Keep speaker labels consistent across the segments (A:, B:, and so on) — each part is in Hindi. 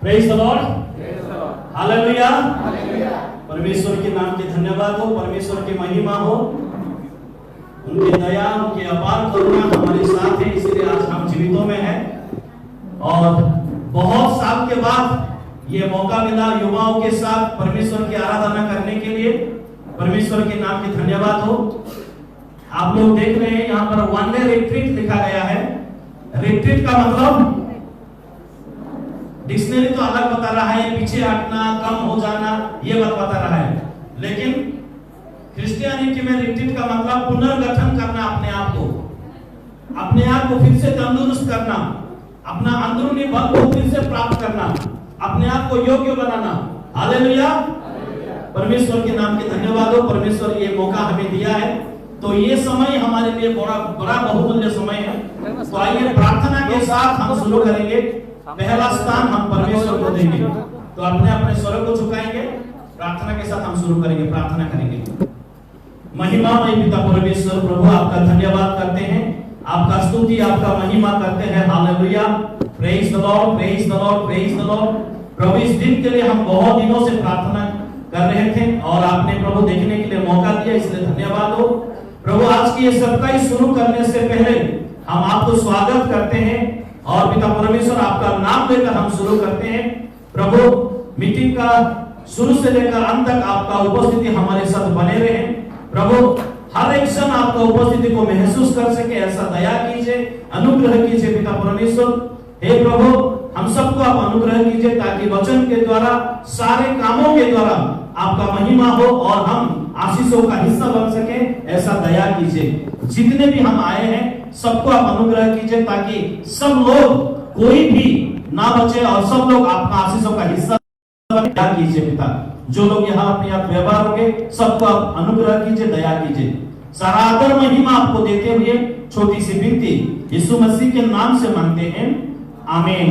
A: Praise the Lord, hallelujah. परमेश्वर के नाम के धन्यवाद हो, परमेश्वर की महिमा हो, उनकी दया, उनकी अपार करुणा हमारे साथ है, इसलिए आज हम जीवितों में हैं। और बहुत साल के बाद ये मौका मिला युवाओं के साथ परमेश्वर की आराधना करने के लिए। परमेश्वर के नाम के धन्यवाद हो। आप लोग देख रहे हैं यहाँ पर वन डे रिट्रीट लिखा गया है। रिट्रीट का मतलब डिक्शनरी तो अलग बता रहा है, पीछे हटना, कम हो जाना, ये बात बता रहा है। लेकिन क्रिश्चियनिटी में रिट्रीट का मतलब पुनर्गठन करना, अपने आप को फिर से तंदुरुस्त करना, अपना अंदरूनी बल को फिर से प्राप्त करना, अपने आप को योग्य बनाना। हालेलुया। परमेश्वर के नाम के धन्यवाद हो। परमेश्वर ये मौका हमें दिया है, तो ये समय हमारे लिए बड़ा बहुमूल्य समय है। तो आइए प्रार्थना के साथ हम शुरू करेंगे। पहला स्थान हम परमेश्वर को देंगे, तो अपने अपने स्वर को झुकाएंगे। प्रार्थना के साथ हम शुरू करेंगे, प्रार्थना करेंगे। महिमामय पिता परमेश्वर प्रभु, आपका धन्यवाद करते हैं, आपका स्तुति, आपका महिमा करते हैं। Hallelujah. Praise the lord, praise the lord, praise the lord. प्रभु, इस दिन के लिए हम बहुत दिनों से प्रार्थना कर रहे थे और आपने प्रभु देखने के लिए मौका दिया, इसलिए धन्यवाद हो। प्रभु, आज की ये सप्ताह शुरू करने से पहले हम आपको स्वागत करते हैं और पिता परमेश्वर आपका नाम लेकर हम शुरू करते हैं। प्रभु, मीटिंग का शुरू से लेकर अंत तक आपका उपस्थिति हमारे साथ बने रहे। प्रभु, हर एक क्षण आपका उपस्थिति को महसूस कर सके, ऐसा दया कीजिए, अनुग्रह कीजिए पिता परमेश्वर। हे प्रभु, हम सबको आप अनुग्रह कीजिए ताकि वचन के द्वारा, सारे कामों के द्वारा आपका महिमा हो और हम आशीषों का हिस्सा बन सके, ऐसा दया कीजिए। जितने भी हम आए हैं सबको आप अनुग्रह कीजिए ताकि सब लोग, कोई भी ना बचे और सब लोग आपका आशीषों का हिस्सा दया कीजिए पिता। जो लोग यहाँ अपने आप व्यवहार होंगे सबको आप अनुग्रह कीजिए, दया कीजिए। सारा आदर महिमा आपको देते हुए छोटी सी विनती यीशु मसीह के नाम से मांगते हैं, आमीन।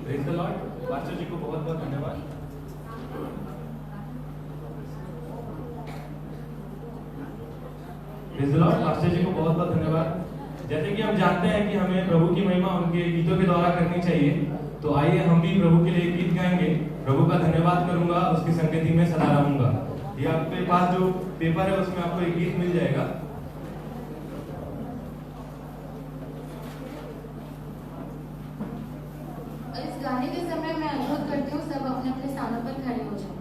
B: Praise the Lord. पास्टर जी को बहुत बहुत धन्यवाद। Praise the Lord. पास्टर जी को बहुत बहुत धन्यवाद। जैसे कि हम जानते हैं कि हमें प्रभु की महिमा उनके गीतों के द्वारा करनी चाहिए, तो आइए हम भी प्रभु के लिए गीत गाएंगे। प्रभु का धन्यवाद करूंगा, उसकी संगति में सदा रहूंगा। ये आपके पास जो पेपर है उसमें आपको एक गीत मिल जाएगा।
C: इस गाने के समय मैं अनुरोध करती हूँ सब अपने अपने स्थानों पर खड़े हो जाएं।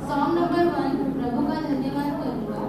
C: सॉन्ग नंबर 1, प्रभु का धन्यवाद करूंगा।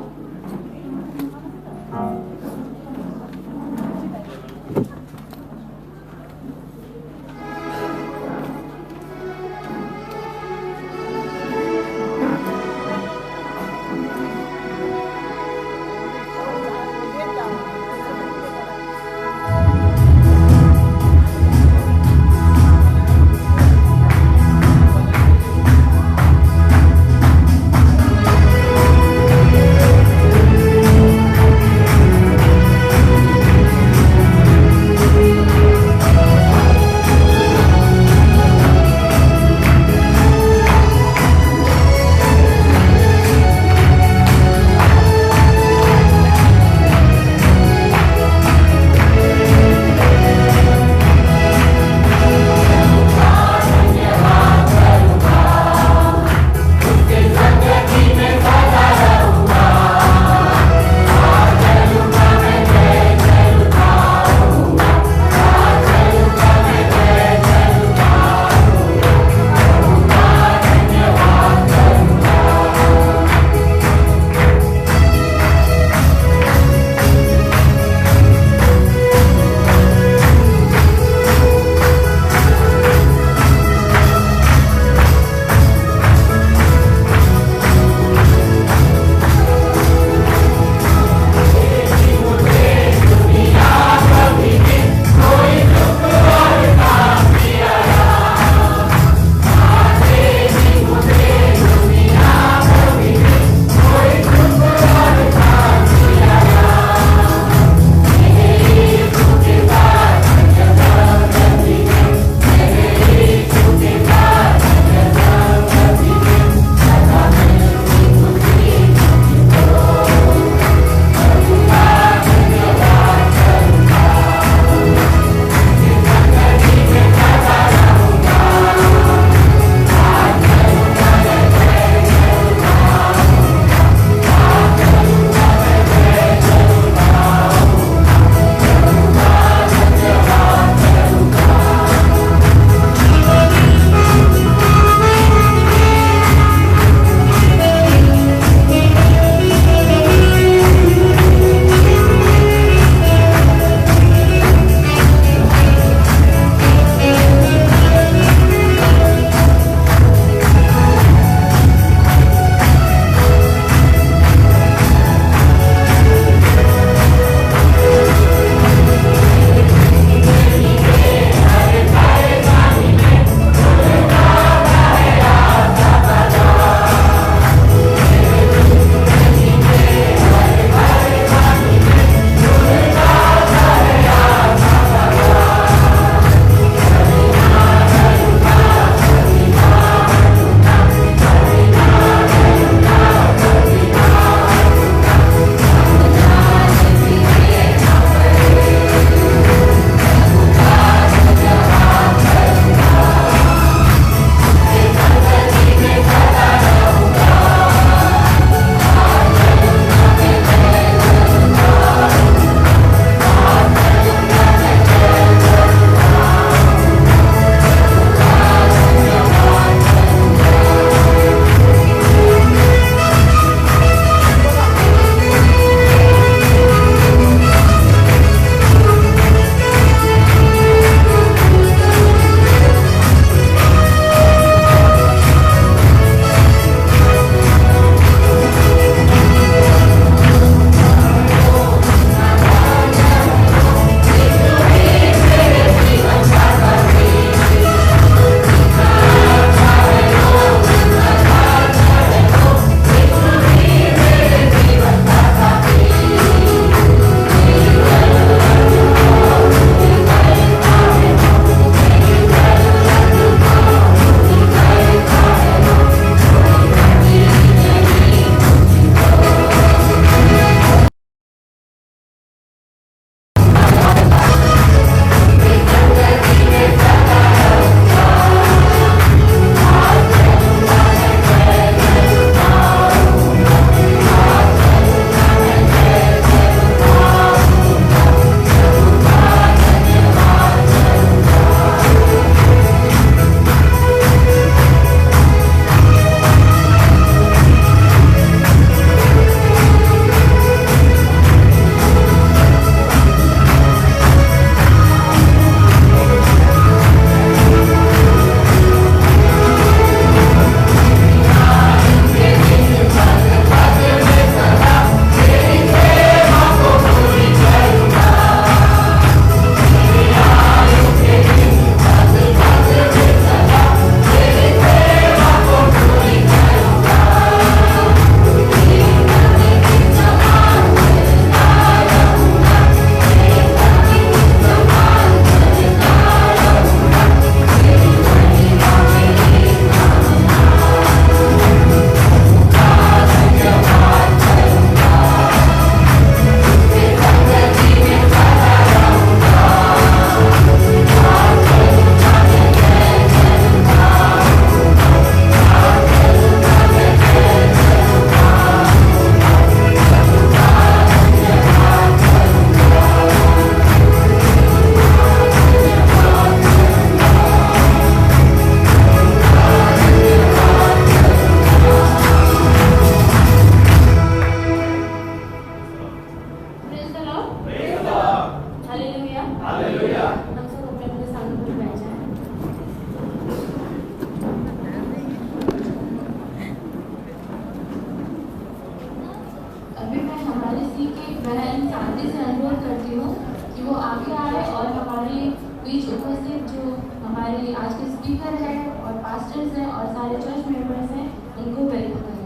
C: शांति से अनुरोध करती हूँ कि वो आगे आए और हमारे बीच उपस्थित जो हमारे आज के स्पीकर हैं और पास्टर्स हैं और सारे चर्च मेंबर्स हैं उनको वेलकम करें।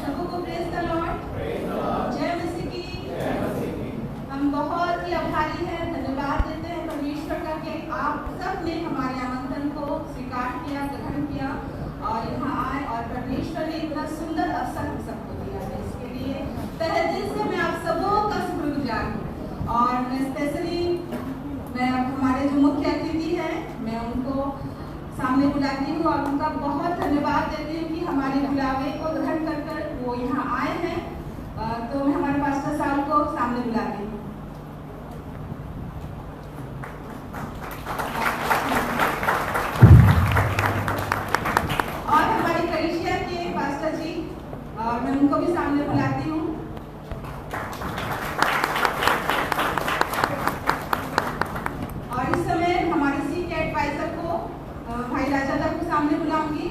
D: सबको प्रेज द लॉर्ड, जय मसीह की। हम बहुत ही आभारी हैं, धन्यवाद देते हैं परमेश्वर का कि आप सब ने हमारे आमंत्रण को स्वीकार किया, ग्रहण किया और यहाँ आए और परमेश्वर ने इतना सुंदर अवसर हम सबको दिया है। इसके लिए तहे दिल से मैं आप सबों का शुक्रगुजार हूँ। और मैं स्पेशली हमारे जो मुख्य अतिथि हैं मैं उनको सामने बुलाती हूँ और उनका बहुत धन्यवाद देती हूँ कि हमारे बुलावे को ग्रहण कर वो यहाँ आए हैं। तो मैं हमारे पास्टर साहब को सामने बुलाती हूँ। और हमारी कलीसिया के पास्टर जी और मैं उनको भी सामने बुलाती हूँ। और इस समय हमारे सी के एडवाइजर को भाई राजा दत्त को सामने बुलाऊंगी।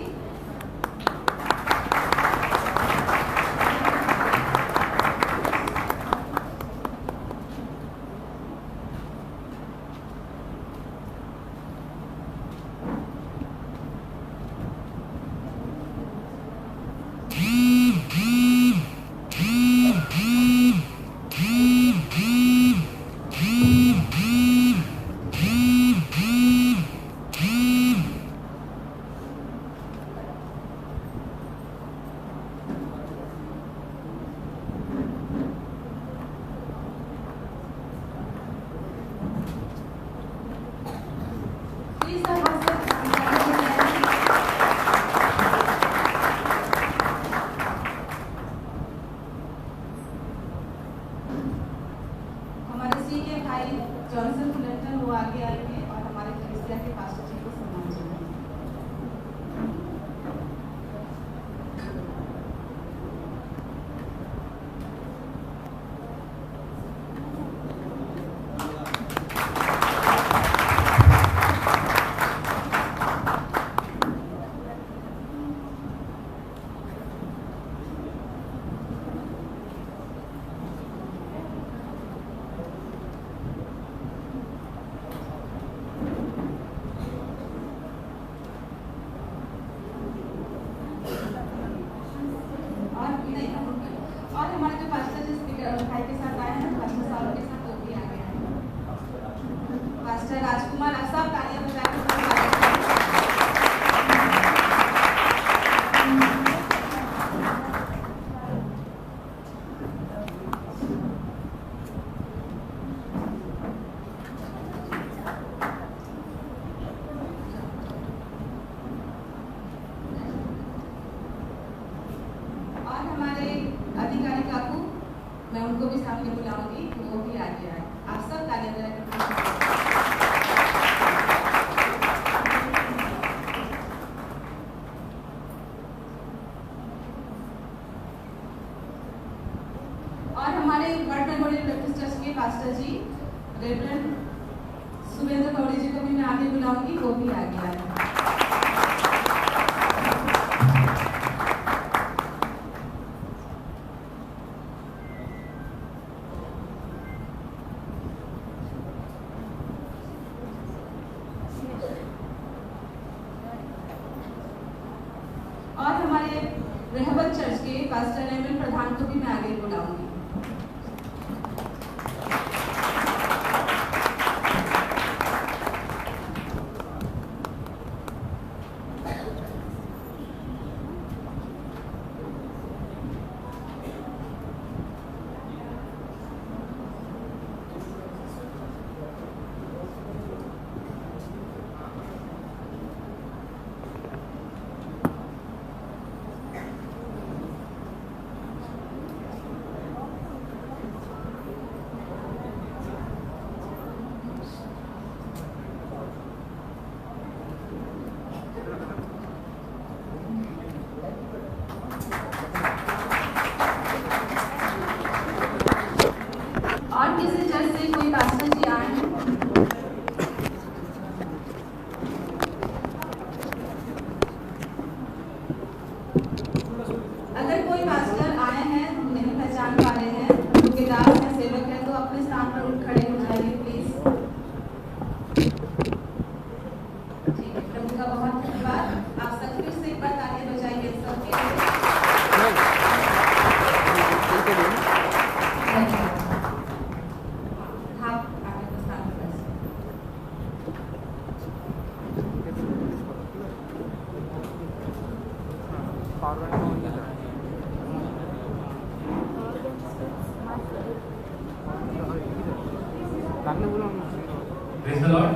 B: Praise the Lord.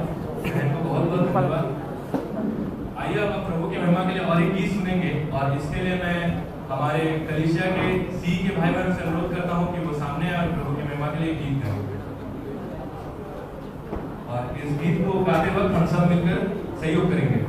B: इनको बहुत बहुत धन्यवाद। आइए अब प्रभु की महिमा के लिए और एक गीत सुनेंगे और इसके लिए मैं हमारे कलीसिया के सी के भाई बहनों से अनुरोध करता हूं कि वो सामने आए और प्रभु की महिमा के लिए गीत गाएं। और इस गीत को गाते वक्त हम सब मिलकर सहयोग करेंगे।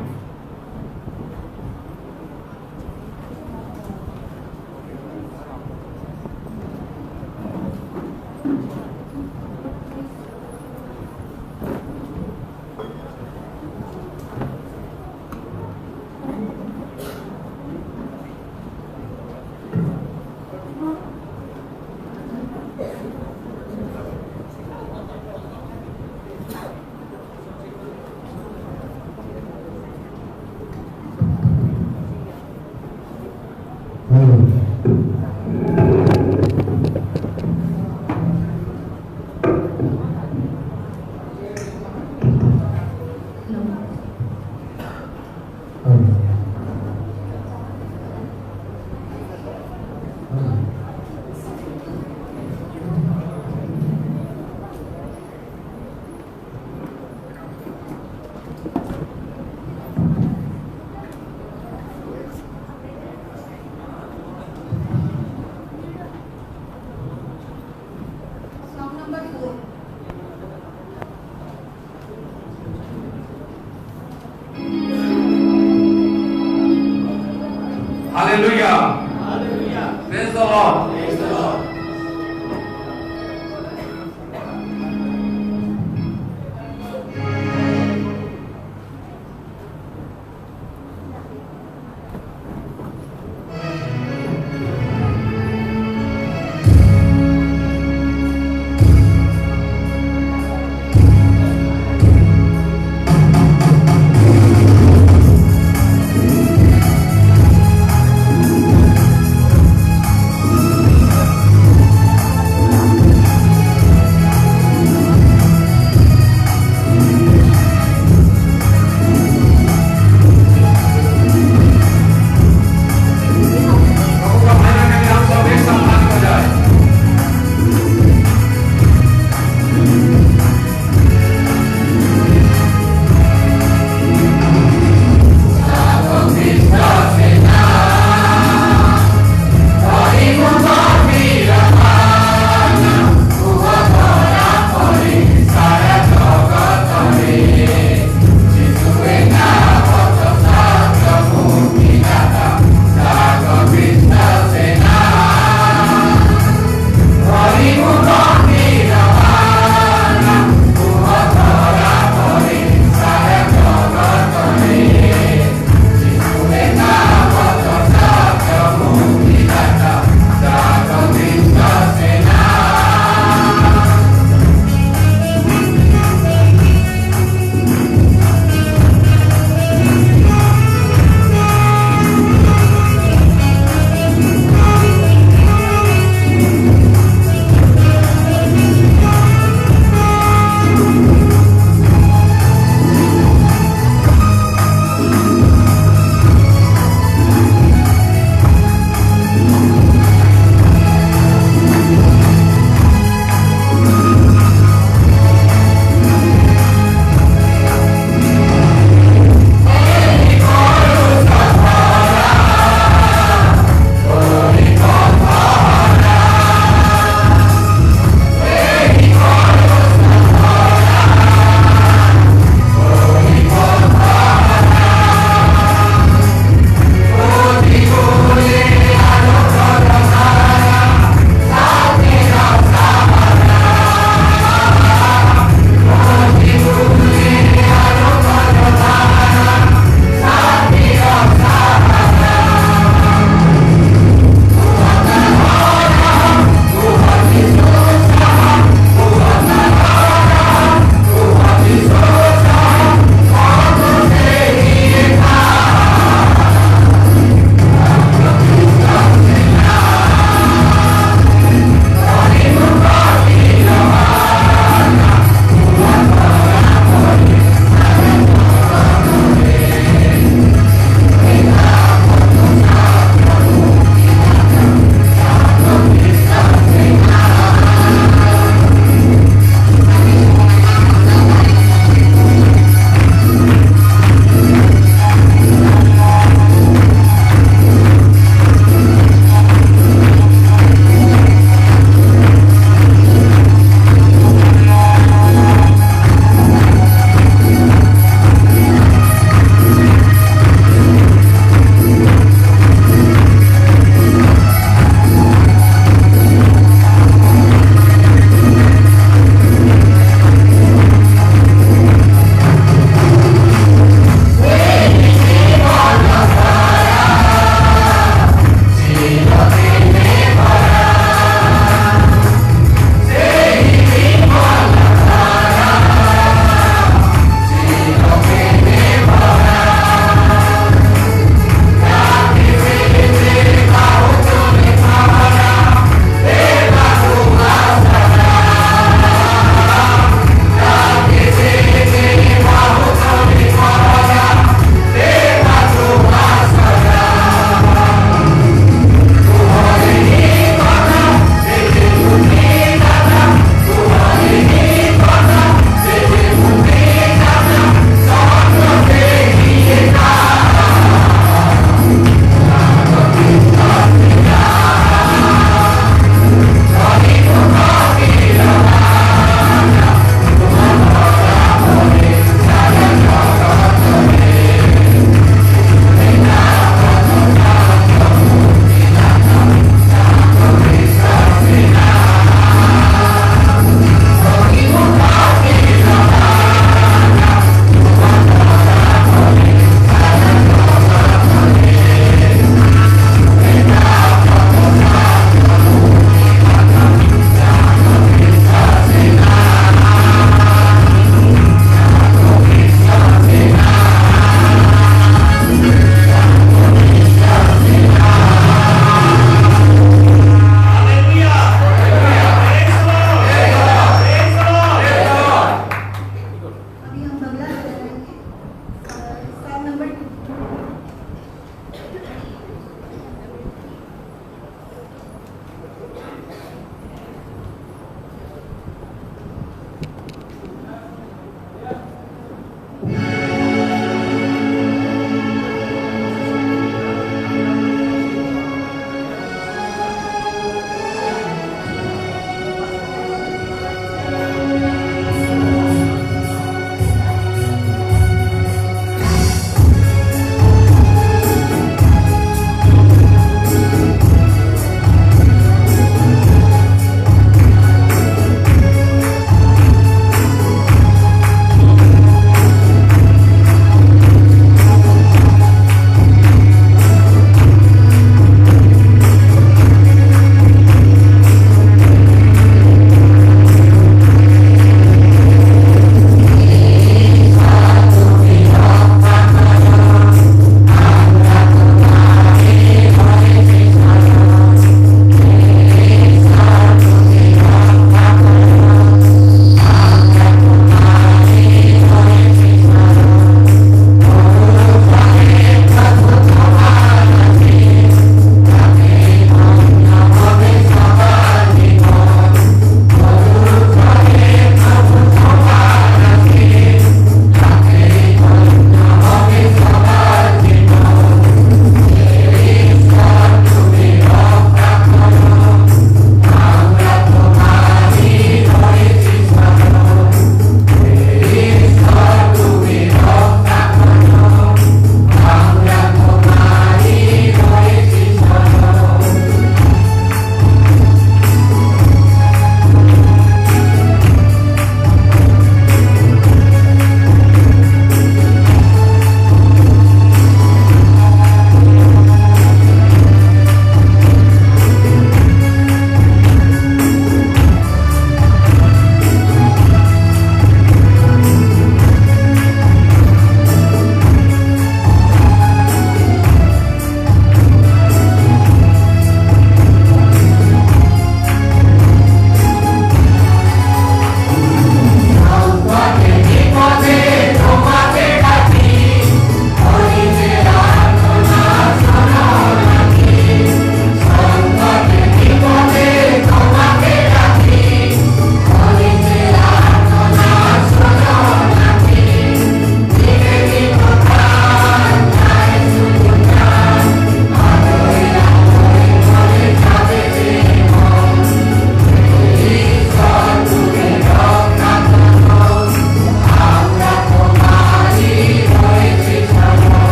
E: Hallelujah. Praise the Lord.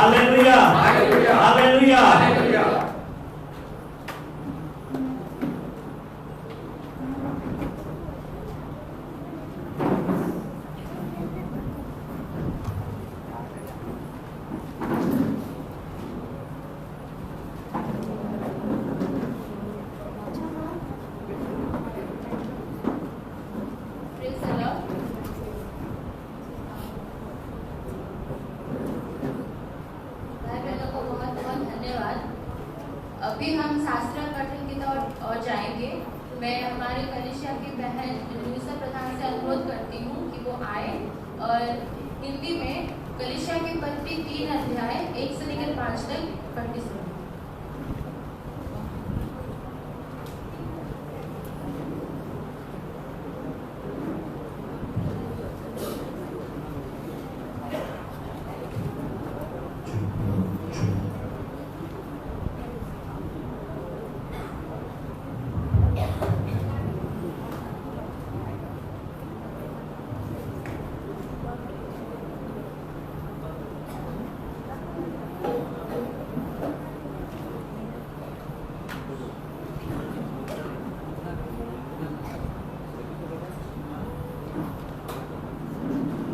A: Hallelujah,
B: hallelujah,
A: hallelujah.
B: Hallelujah.
C: Praise the Lord. भाई बहनों को बहुत बहुत धन्यवाद। अभी हम शास्त्र पठन की ओर जाएंगे। मैं हमारे कलीसिया की बहन लुइसा प्रधान से अनुरोध करती हूँ कि वो आए और हिंदी में कलीसिया की पत्री 3 अध्याय 1 से लेकर 5 तक पढ़ती सुनो।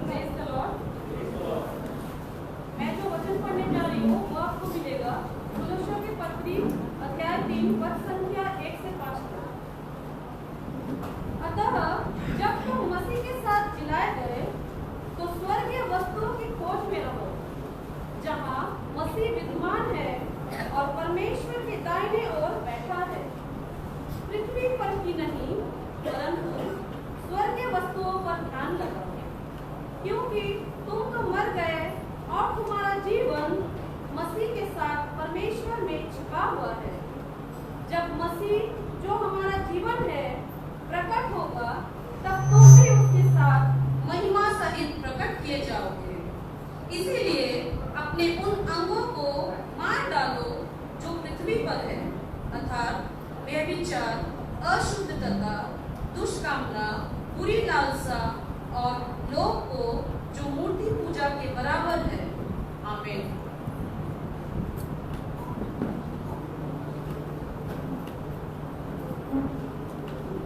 D: Praise the Lord. मैं जो वचन पढ़ने जा रही हूँ वो आपको मिलेगा कुलोसियों की पत्री अध्याय 3 पद संख्या 1 से 5 तक। अतः जब तुम मसीह के साथ जिलाए गए तो स्वर्गीय वस्तुओं की खोज में रहो, जहाँ मसीह विद्यमान है और परमेश्वर के दाहिने ओर बैठा है। पृथ्वी पर की नहीं परंतु स्वर्गीय वस्तुओं पर ध्यान लगाओ, क्योंकि तुम तो मर गए और तुम्हारा जीवन मसीह के साथ परमेश्वर में छिपा हुआ है। जब मसीह जो हमारा जीवन है प्रकट होगा, तब तुम भी उसके साथ महिमा सहित प्रकट किए जाओगे। इसीलिए अपने उन अंगों को मार डालो जो पृथ्वी पर है, अर्थात व्यभिचार, अशुद्धता, दुष्कामना, बुरी लालसा और लोभ को जो मूर्ति पूजा के बराबर है। आमीन।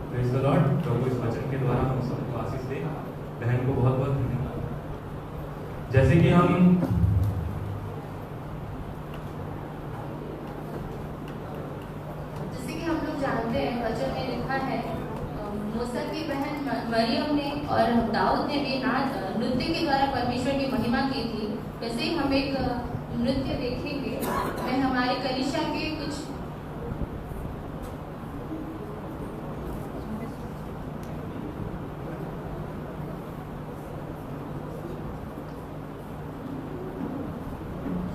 B: Praise the lord. प्रभु इस वचन के द्वारा हम सबको आशीष दे। बहन को बहुत बहुत धन्यवाद। जैसे कि हम
C: लोग जानते हैं, वचन में लिखा है मूसा की बहन मरियम ने और दाऊद ने भी नृत्य के द्वारा परमेश्वर की महिमा की थी। वैसे ही हम एक नृत्य देखेंगे। मैं हमारे कलीसिया के कुछ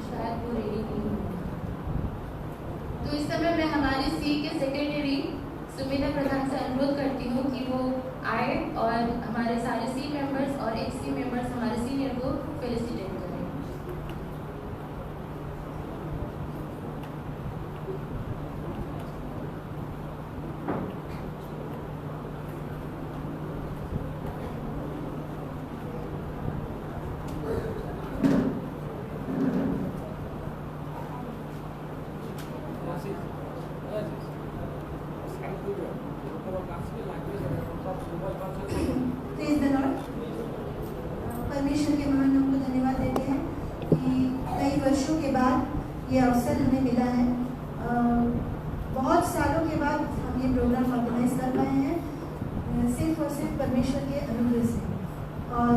C: शायद वो रेडी नहीं है। तो इस समय मैं हमारे सी के सेक्रेटरी सुमिता प्रधान से अनुरोध करती हूँ कि वो आए और हमारे सारे सी मेंबर्स और एक्स सी मेंबर्स हमारे सीनियर को फेलिसिटेट करें।
E: Praise the Lord. परमेश्वर के महान नाम को धन्यवाद देते हैं कि कई वर्षों के बाद ये अवसर हमें मिला है। बहुत सालों के बाद हम ये प्रोग्राम ऑर्गेनाइज कर पाए हैं, सिर्फ और सिर्फ परमेश्वर के अनुग्रह से और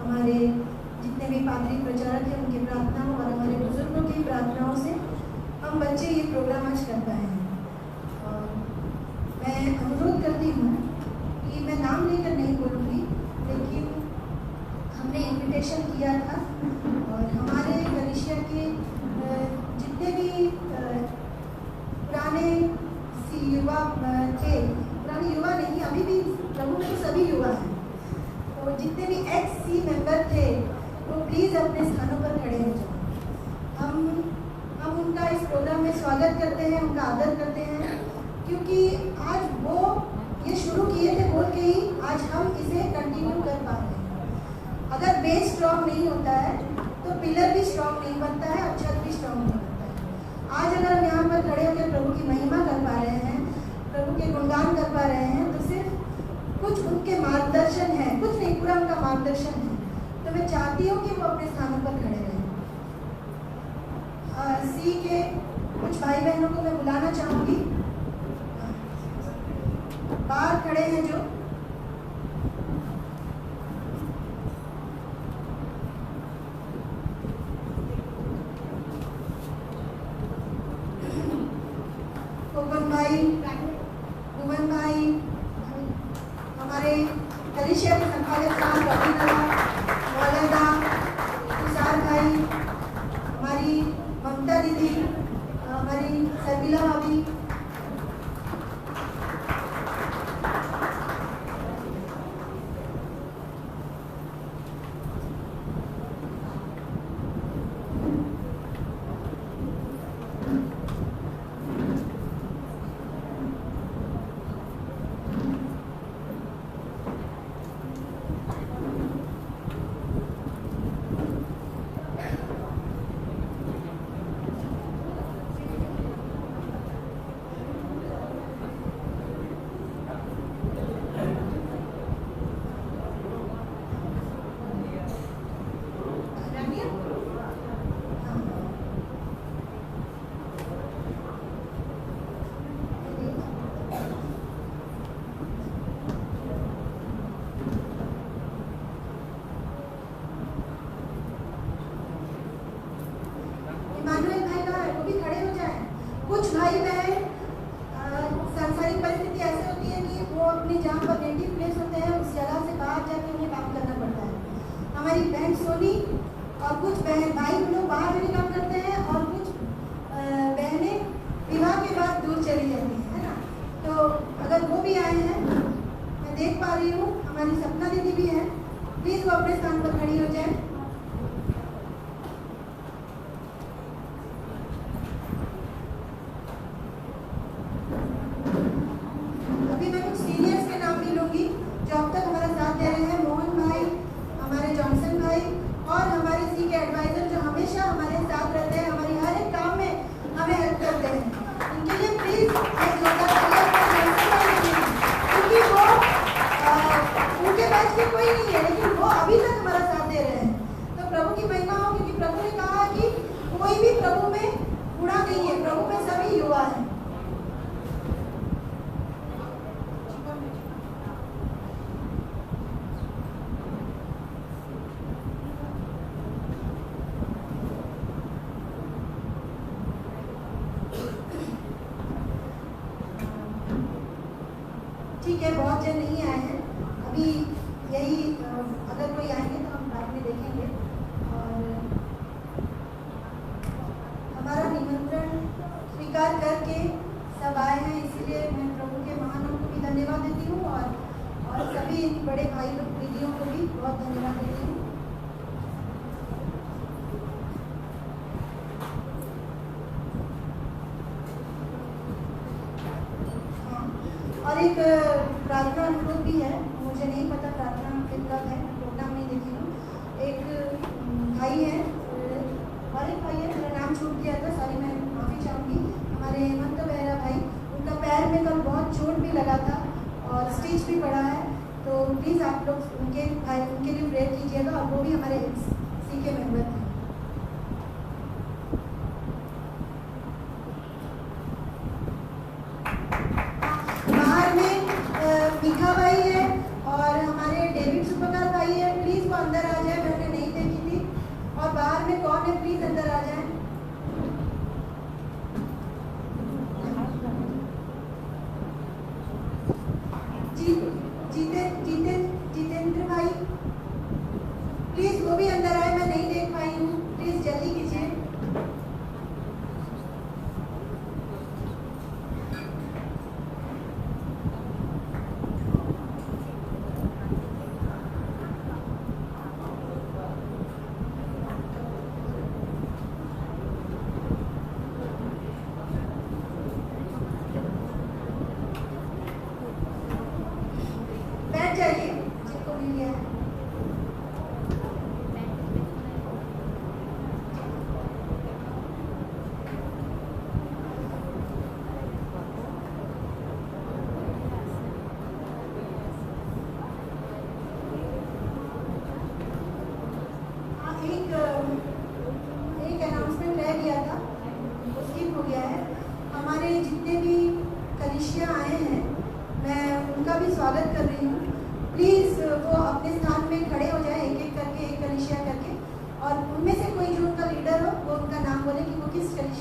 E: हमारे जितने भी पादरी प्रचारक हैं उनकी प्रार्थनाओं और हमारे बुजुर्गों की प्रार्थनाओं से हम बच्चे ये प्रोग्राम आज कर पाए हैं। और मैं अनुरोध करती हूँ कि मैं नाम लेकर नहीं बोलूँगी, लेकिन हमने इनविटेशन किया था और हमारे कलीसिया के जितने भी पुराने युवा थे, पुराने युवा नहीं, अभी भी प्रभु में सभी युवा हैं, तो जितने भी एक्स सी मेंबर थे वो प्लीज़ अपने स्थानों पर खड़े हो जाओ। हम उनका इस प्रोग्राम में स्वागत करते हैं, उनका आदर करते हैं, क्योंकि आज वो ये शुरू किए थे बोल के ही आज हम इसे कंटिन्यू कर पा रहे हैं। अगर बेस स्ट्रॉन्ग नहीं होता है तो पिलर भी स्ट्रांग नहीं बनता है और छत भी स्ट्रांग नहीं बनता है। आज अगर हम यहाँ पर खड़े होकर प्रभु की महिमा कर पा रहे हैं, प्रभु के गुणगान कर पा रहे हैं, तो सिर्फ कुछ उनके मार्गदर्शन है, कुछ नहीं, पूरा उनका मार्गदर्शन है। तो मैं चाहती हूँ कि वो अपने स्थानों पर खड़े रहें। सी के कुछ भाई बहनों को मैं बुलाना चाहूंगी, बाहर खड़े हैं जो। कोकन भाई, भुवन भाई, हमारे कलिसिया के संपादक साहब रविंद्र मौलाना, तुषार भाई, हमारी ममता दीदी, हमारी सरबिला भाभी, कुछ भाई बहन सांसारिक परिस्थिति ऐसे होती है कि वो अपने जहाँ पर नेटिव प्लेस होते हैं उस जगह से बाहर जाके उन्हें काम करना पड़ता है। हमारी बहन सोनी और कुछ बहन भाई लोग बाहर भी काम करते हैं और कुछ बहनें विवाह के बाद दूर चली जाती हैं, है ना। तो अगर वो भी आए हैं, मैं देख पा रही हूँ हमारी सपना दीदी भी है, प्लीज़ वो अपने स्थान पर खड़ी हो जाए। कोई नहीं है लेकिन वो अभी तक हमारा साथ दे रहे हैं, तो प्रभु की महिमा हो, क्योंकि प्रभु ने कहा कि कोई भी प्रभु में बूढ़ा नहीं है, प्रभु में सभी युवा हैं। ठीक है, बहुत जन नहीं आए हैं अभी, यही अगर कोई आएंगे तो हम बाद में देखेंगे। और हमारा निमंत्रण स्वीकार करके सब आए हैं, इसलिए मैं प्रभु के महानों को भी धन्यवाद देती हूँ और सभी बड़े भाई लोग दीदियों को भी बहुत धन्यवाद देती हूँ। और एक प्रार्थना अनुरोध भी है, मुझे नहीं पता प्रार्थना फिर कब है, प्रोग्राम नहीं देखी हूँ। एक भाई है और एक भाई है, मेरा नाम छूट गया था, सॉरी, मैं माफ़ी चाहूँगी। हमारे हेमंत बेहरा भाई, उनका पैर में कल बहुत चोट भी लगा था और स्टिच भी पड़ा है, तो प्लीज़ आप लोग उनके लिए प्रेयर कीजिएगा, और वो भी हमारे सी के मेंबर हैं। मीठा भाई है और हमारे डेविड सुपकार भाई है, प्लीज वो अंदर आ जाए, मैंने नहीं देखी थी। और बाहर में कौन है, प्लीज अंदर आ जाए। जितेंद्र भाई, प्लीज वो भी अंदर आए, मैं नहीं देख पाई हूँ, प्लीज जल्दी कीजिए।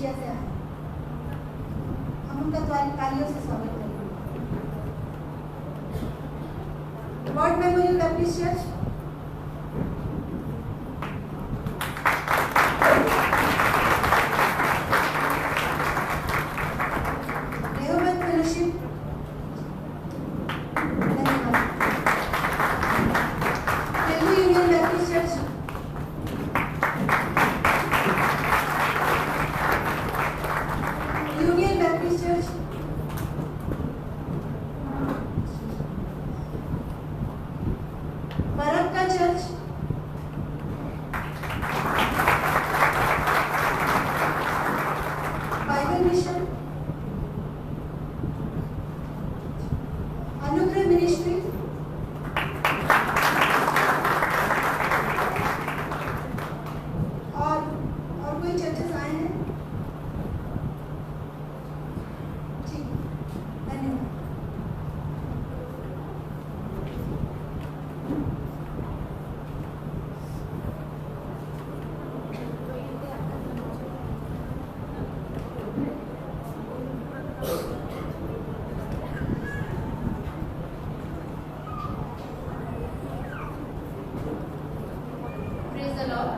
E: मलेशिया से आए। हम उनका तालियों से स्वागत करेंगे। World Memorial Baptist Church, Rehoboth Fellowship, Telugu Union Baptist Church, Union Baptist Church, Beracah Church, Bible Mission, Anugrah Ministry, और कोई चर्चेस आए हैं? ठीक, धन्यवाद।
C: Praise the Lord.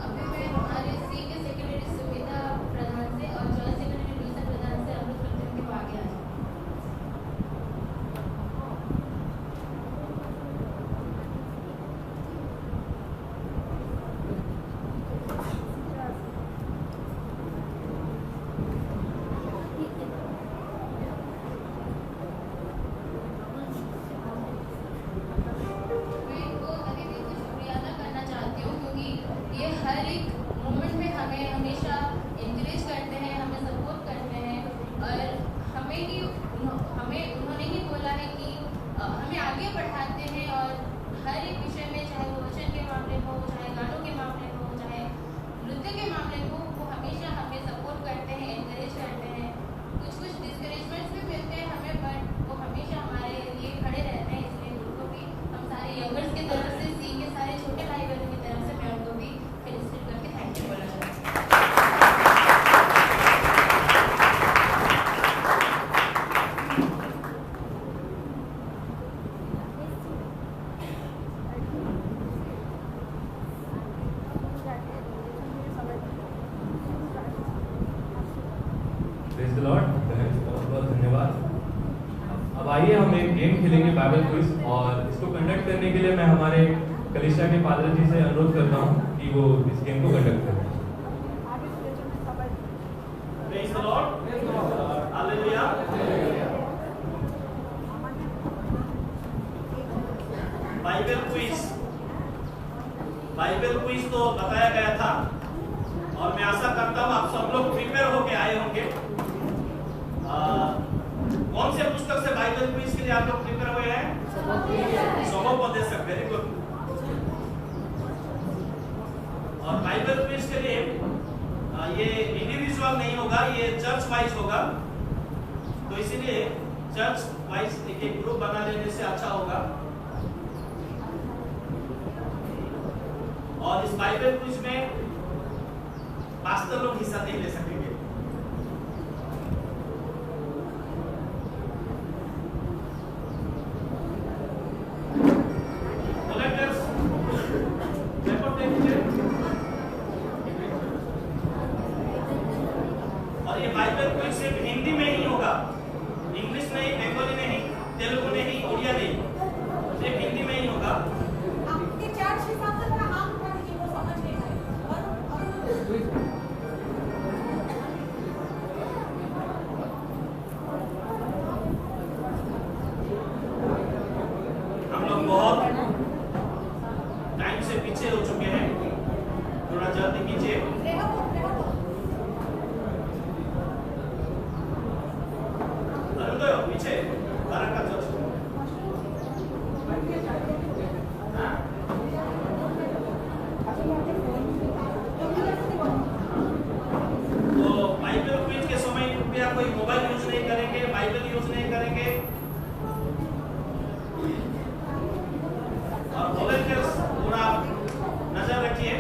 C: अभी मैं हमारे सी के सेक्रेटरी सुमिता प्रधान से और जॉइंट सेक्रेटरी लूसा प्रधान से अनुरोध करते हैं कि वो आगे आ जाए। मैं इनको अतिथि को शुक्रिया अदा करना चाहती हूँ क्योंकि ये हर एक मोमेंट में हमें हमेशा इंकरेज करते हैं, हमें सपोर्ट करते हैं और हमें उन्होंने ही बोला है कि हमें आगे बढ़ाते हैं और हर एक विषय में, चाहे वो वचन के मामले में हो, चाहे गानों के मामले में हो, चाहे नृत्य के मामले में हो, वो हमेशा हमें सपोर्ट करते हैं, इंकरेज करते हैं। कुछ डिस्करेजमेंट्स भी मिलते हैं हमें, बट वो हमेशा हमारे लिए खड़े रहते हैं। इसलिए उनको भी हम सारे यंगर्स की तरफ से, सी के सारे छोटे भाई बहनों की तरफ से मैं उनको भी फेलिसिटेट करके थैंक यू बोलना चाहती हूँ।
B: Praise the Lord. बहुत बहुत धन्यवाद। अब आइए हम एक गेम खेलेंगे, बाइबल क्विज, और इसको कंडक्ट करने के लिए मैं हमारे कलीसिया के फादर जी से अनुरोध करता हूँ कि वो इस गेम को कंडक्ट करें।
A: Praise the Lord. Hallelujah. Bible quiz तो बताया गया था और मैं आशा करता हूँ आप सब लोग प्रिपेयर होके आए होंगे। कौन से पुस्तक से बाइबल क्विज के लिए आप लोग प्रिपेयर हुए हैं? समोपदेशक, वेरी गुड। और बाइबल क्विज के लिए ये इंडिविजुअल नहीं होगा, ये चर्च वाइज होगा, तो इसीलिए चर्च वाइज एक ग्रुप बना लेने से अच्छा होगा। और इस बाइबल क्विज में पास्टर लोग हिस्सा नहीं ले सकेंगे। कलेक्टर्स रिपोर्ट दे दीजिए। और ये बाइबल क्विज सिर्फ हिंदी में ही होगा, इंग्लिश नहीं, बंगाली नहीं, तेलुगु नहीं, उड़िया नहीं, सिर्फ हिंदी में ही होगा।
D: आपके चर्च के साथ साथ हम पढ़ेंगे, वो समझ नहीं आए।
A: हम लोग बहुत टाइम से पीछे हो चुके हैं, थोड़ा जल्दी कीजिए। अरे तो पीछे बरक्का चर्च। तो बाइबल क्विज के समय कृपया कोई मोबाइल यूज नहीं करेंगे, बाइबल यूज नहीं करेंगे। और वॉलंटियर्स थोड़ा नजर रखिए।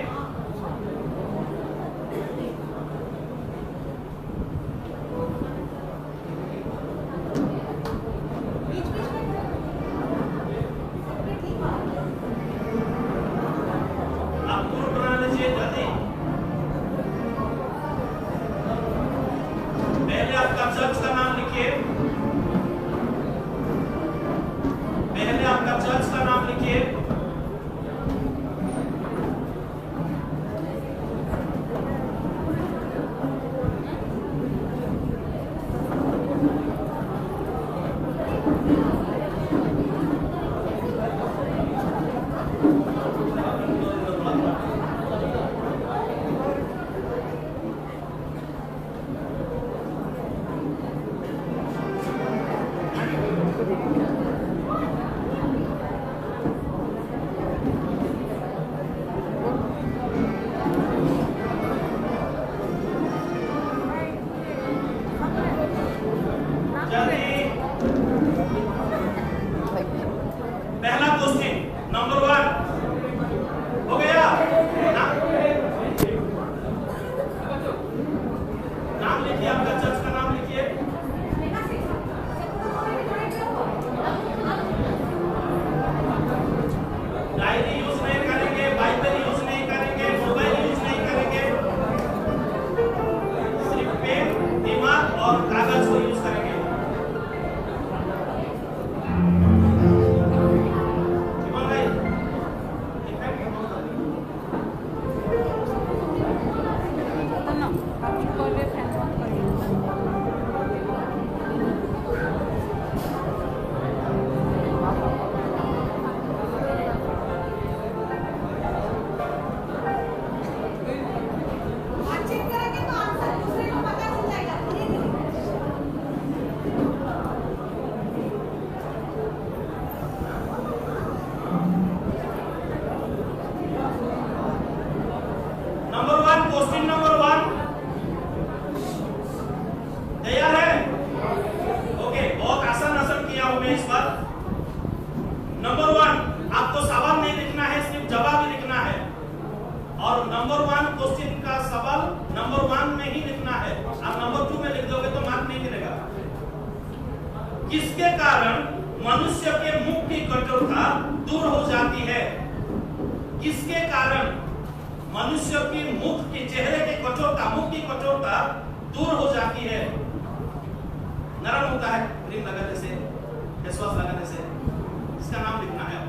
A: क्वेश्चन का सवाल नंबर 1 में ही लिखना है। आप नंबर 2 में लिख दोगे तो मार्क नहीं मिलेगा। किसके कारण मनुष्य के मुख की कठोरता दूर हो जाती है? किसके कारण मनुष्य की मुख की चेहरे की कठोरता, मुख की कठोरता दूर हो जाती है? नरम होता है क्रीम लगाने से, फेस वॉश लगाने से। इसका नाम लिखना है,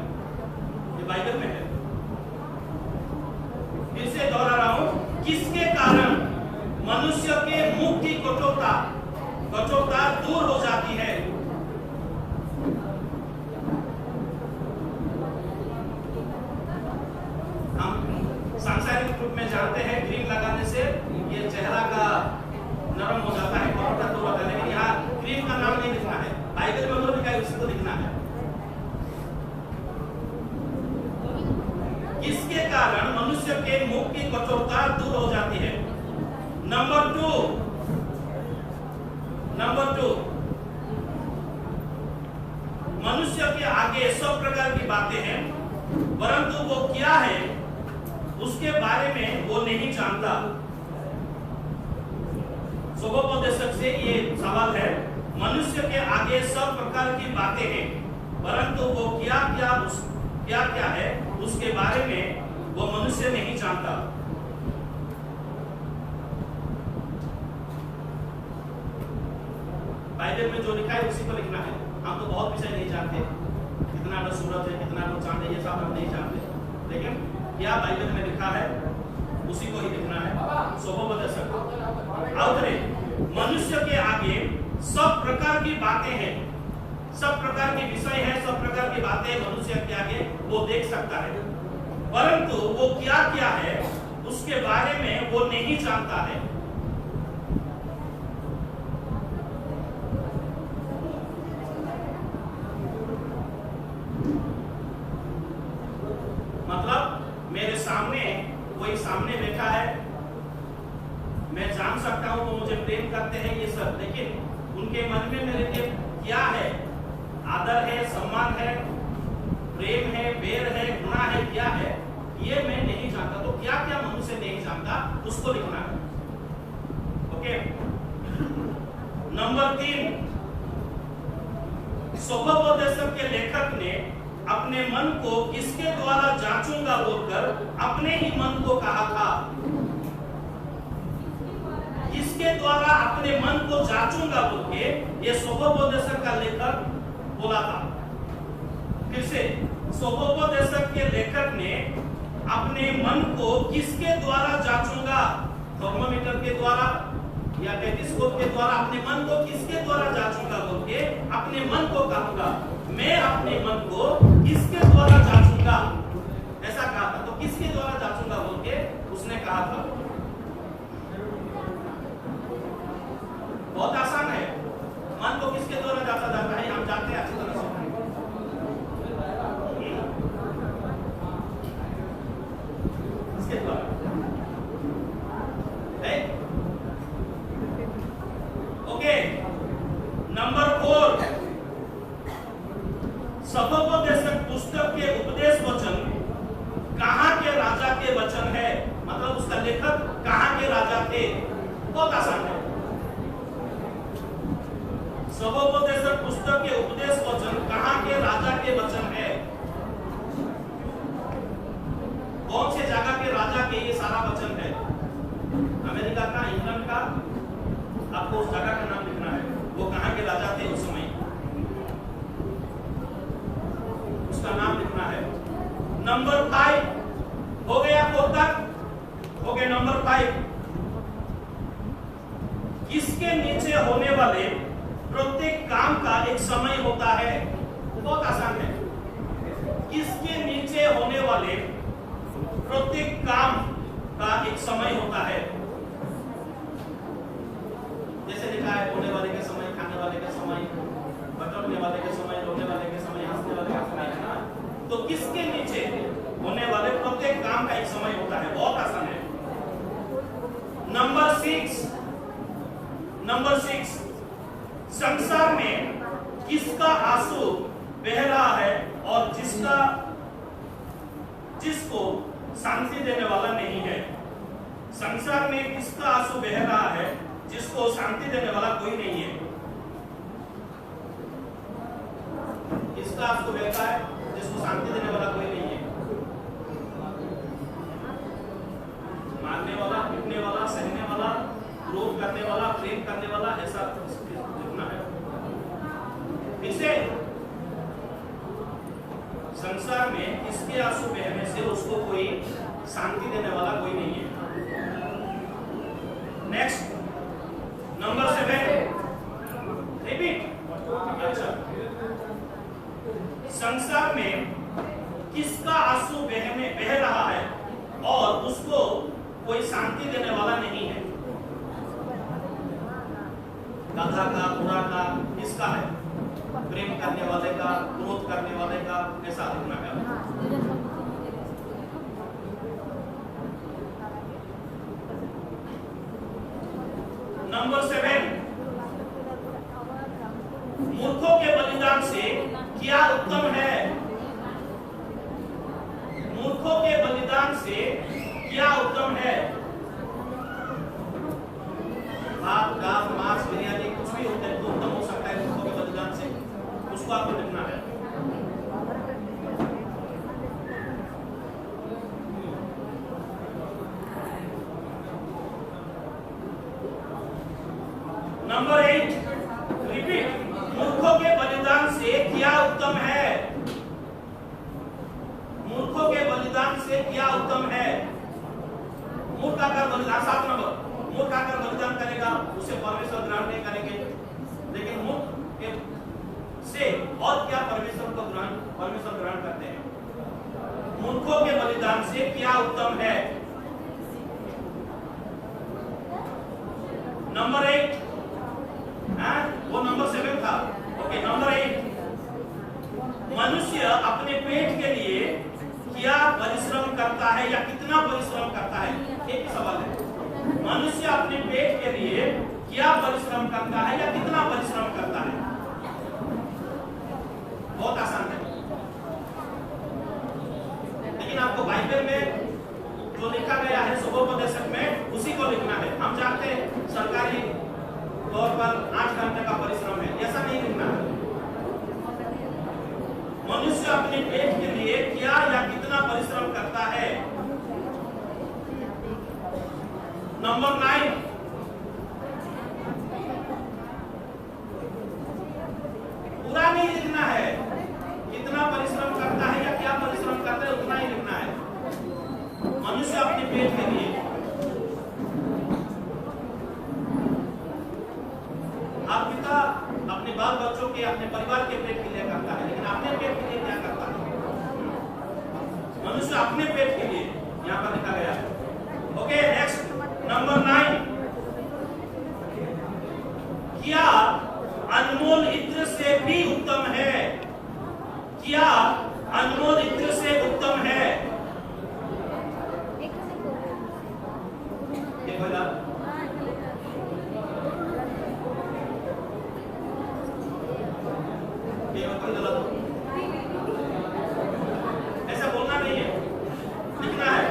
A: ये बाइबल में है। फिर से दोहरा रहा हूं, किसके कारण मनुष्य के मुख की कठोरता दूर हो जाती है? हम सांसारिक रूप में जानते हैं क्रीम लगाने से ये चेहरा का नरम हो जाता है, कठोरता दूर होता है, लेकिन यहाँ क्रीम का नाम नहीं लिखना है। बाइबल में जो लिखा है उसी को लिखना है। किसके कारण मनुष्य के मुख की कठोरता दूर हो जाती है? नंबर 2, मनुष्य के आगे सब प्रकार की बातें हैं, परंतु वो क्या है उसके बारे में वो नहीं जानता। स्वभावोपदेशक से ये सवाल है, मनुष्य के आगे सब प्रकार की बातें हैं, परंतु वो क्या क्या है उसके बारे में वो मनुष्य नहीं जानता। बाइबल में जो लिखा है उसी को लिखना है। हम तो बहुत विषय नहीं जानते, कितना तो सूरज है, कितना तो चांद है, ये सब हम नहीं जानते, लेकिन क्या बाइबल में लिखा है उसी को ही लिखना है। स्वभावोपदेशक मनुष्य के आगे सब प्रकार की बातें हैं, सब प्रकार के विषय है, सब प्रकार की बातें मनुष्य के आगे वो देख सकता है, परंतु वो क्या है उसके बारे में वो नहीं जानता है। मतलब मेरे सामने कोई सामने बैठा है, मैं जान सकता हूं वो मुझे प्रेम करते हैं ये सब, लेकिन उनके मन में मेरे लिए क्या है, आदर है, सम्मान है, प्रेम है, बैर है, गुना है, क्या है, ये मैं नहीं जानता। तो क्या क्या मनुष्य नहीं जानता उसको लिखना है। ओके। नंबर 3, स्वभावोपदेशक के लेखक ने अपने मन को किसके द्वारा जांचूंगा बोलकर अपने ही मन को कहा था। किसके द्वारा अपने मन को जांचूंगा बोल के ये स्वभावोपदेशक का लेखक बोला था। फिर से, स्वभावोपदेशक के लेखक ने अपने मन को किसके द्वारा जांचूंगा? थर्मोमीटर के द्वारा या टेलीस्कोप के द्वारा अपने मन को किसके द्वारा जांचूंगा बोल के अपने मन को कहूंगा। मैं अपने मन को किसके द्वारा जांचूंगा, ऐसा कहा था। तो किसके द्वारा जांचूंगा बोल के उसने कहा था। बहुत आसान है, मन को किसके द्वारा जांचा जाता है हम जानते हैं अच्छी तरह से। किसके द्वारा? ओके। नंबर 4, स्वभावोपदेशक पुस्तक के उपदेश वचन कहां के राजा के वचन है? मतलब उसका लेखक कहां के राजा थे? बहुत आसान है। स्वभावोपदेशक पुस्तक के उपदेश वचन कहां के राजा के वचन है? कौन से जगह के राजा के ये सारा वचन है? अमेरिका का, इंग्लैंड का, आपको उस जगह का नाम लिखना है। वो कहां के राजा थे उस समय, उसका नाम लिखना है। नंबर 5 हो गया, 4 तक हो गए। नंबर 5, किसके नीचे होने वाले प्रत्येक काम का एक समय होता है? बहुत आसान है। किसके नीचे होने वाले प्रत्येक काम का एक समय होता है? जैसे लिखा है, होने वाले के समय, खाने वाले के समय, बटोरने वाले के समय, रोने वाले के समय, हंसने वाले का समय, है ना? तो किसके नीचे होने वाले प्रत्येक काम का एक समय होता है? बहुत आसान है। नंबर 6, संसार में किसका आंसू बह रहा है और जिसको शांति देने वाला नहीं है? संसार में किसका आंसू बह रहा है जिसको शांति देने वाला कोई नहीं है? किसका आंसू बहता है जिसको शांति देने वाला कोई नहीं है? मारने वाला, पीटने वाला, सहने वाला, क्रोध करने वाला, प्रेम करने वाला, ऐसा लिखना है। इसे संसार में किसके आंसू बहने से उसको कोई शांति देने वाला कोई नहीं है। Next number 7, repeat. अच्छा, संसार में किसका आंसू बह रहा है और उसको कोई शांति देने वाला नहीं है? गधा का, बुरा का, किसका है? प्रेम करने वाले का, क्रोध करने वाले का, ऐसा लिखना है। नंबर 7, मूर्खों के बलिदान से क्या उत्तम है? मूर्खों के बलिदान से क्या उत्तम है? भात, दाल, मांस, बिरयानी कुछ भी उत्तम हो सकता है मूर्खों के बलिदान से, उसको आपको लिखना है। Number 8, repeat. मूर्खों के बलिदान से क्या उत्तम है? मूर्खों के बलिदान से क्या उत्तम है? मूर्ख आकर बलिदान, 7 नंबर, मूर्ख आकर बलिदान करेगा उसे परमेश्वर ग्रहण नहीं करेंगे, लेकिन मूर्ख के से और क्या परमेश्वर ग्रहण करते हैं? मूर्खों के बलिदान से क्या उत्तम है? नंबर 8, वो नंबर 7 था। ओके, नंबर 8, मनुष्य अपने पेट के लिए क्या परिश्रम करता है या कितना परिश्रम करता है? एक सवाल है। मनुष्य अपने पेट के लिए क्या परिश्रम करता है या कितना परिश्रम करता है? बहुत आसान है, लेकिन आपको बाइबल में जो लिखा गया है सुबोपदेशक में उसी को लिखना है। हम जानते हैं सरकारी तौर पर 8 घंटे का परिश्रम है, ऐसा नहीं लिखना है। मनुष्य अपने पेट के लिए क्या या कितना परिश्रम करता है? नंबर 9, पूरा नहीं लिखना है, कितना परिश्रम करता है या क्या परिश्रम करता है उतना ही लिखना है। मनुष्य अपने पेट के लिए, आप पिता अपने बाल बच्चों के, अपने परिवार के पेट के लिए करता है, लेकिन अपने पेट के लिए क्या करता है? मनुष्य अपने पेट के लिए यहाँ पर लिखा गया है। ओके, नेक्स्ट नंबर 9, क्या अनमोल इत्र से भी उत्तम है? क्या अनमोल इत्र से उत्तम है? ऐसा बोलना नहीं है, लिखना है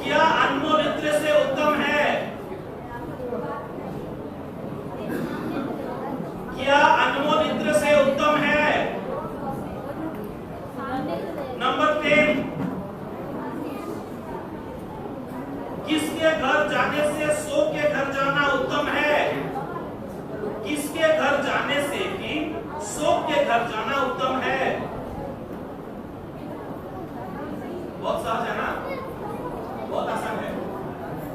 A: क्या अनमोल इत्र से उत्तम है? क्या अनमोल इत्र से उत्तम है? नंबर 10, किसके घर जाने से शोक के घर जाना उत्तम है? किसके घर जाने से कि शोक के घर जाना उत्तम है? बहुत सहज है ना, बहुत आसान है।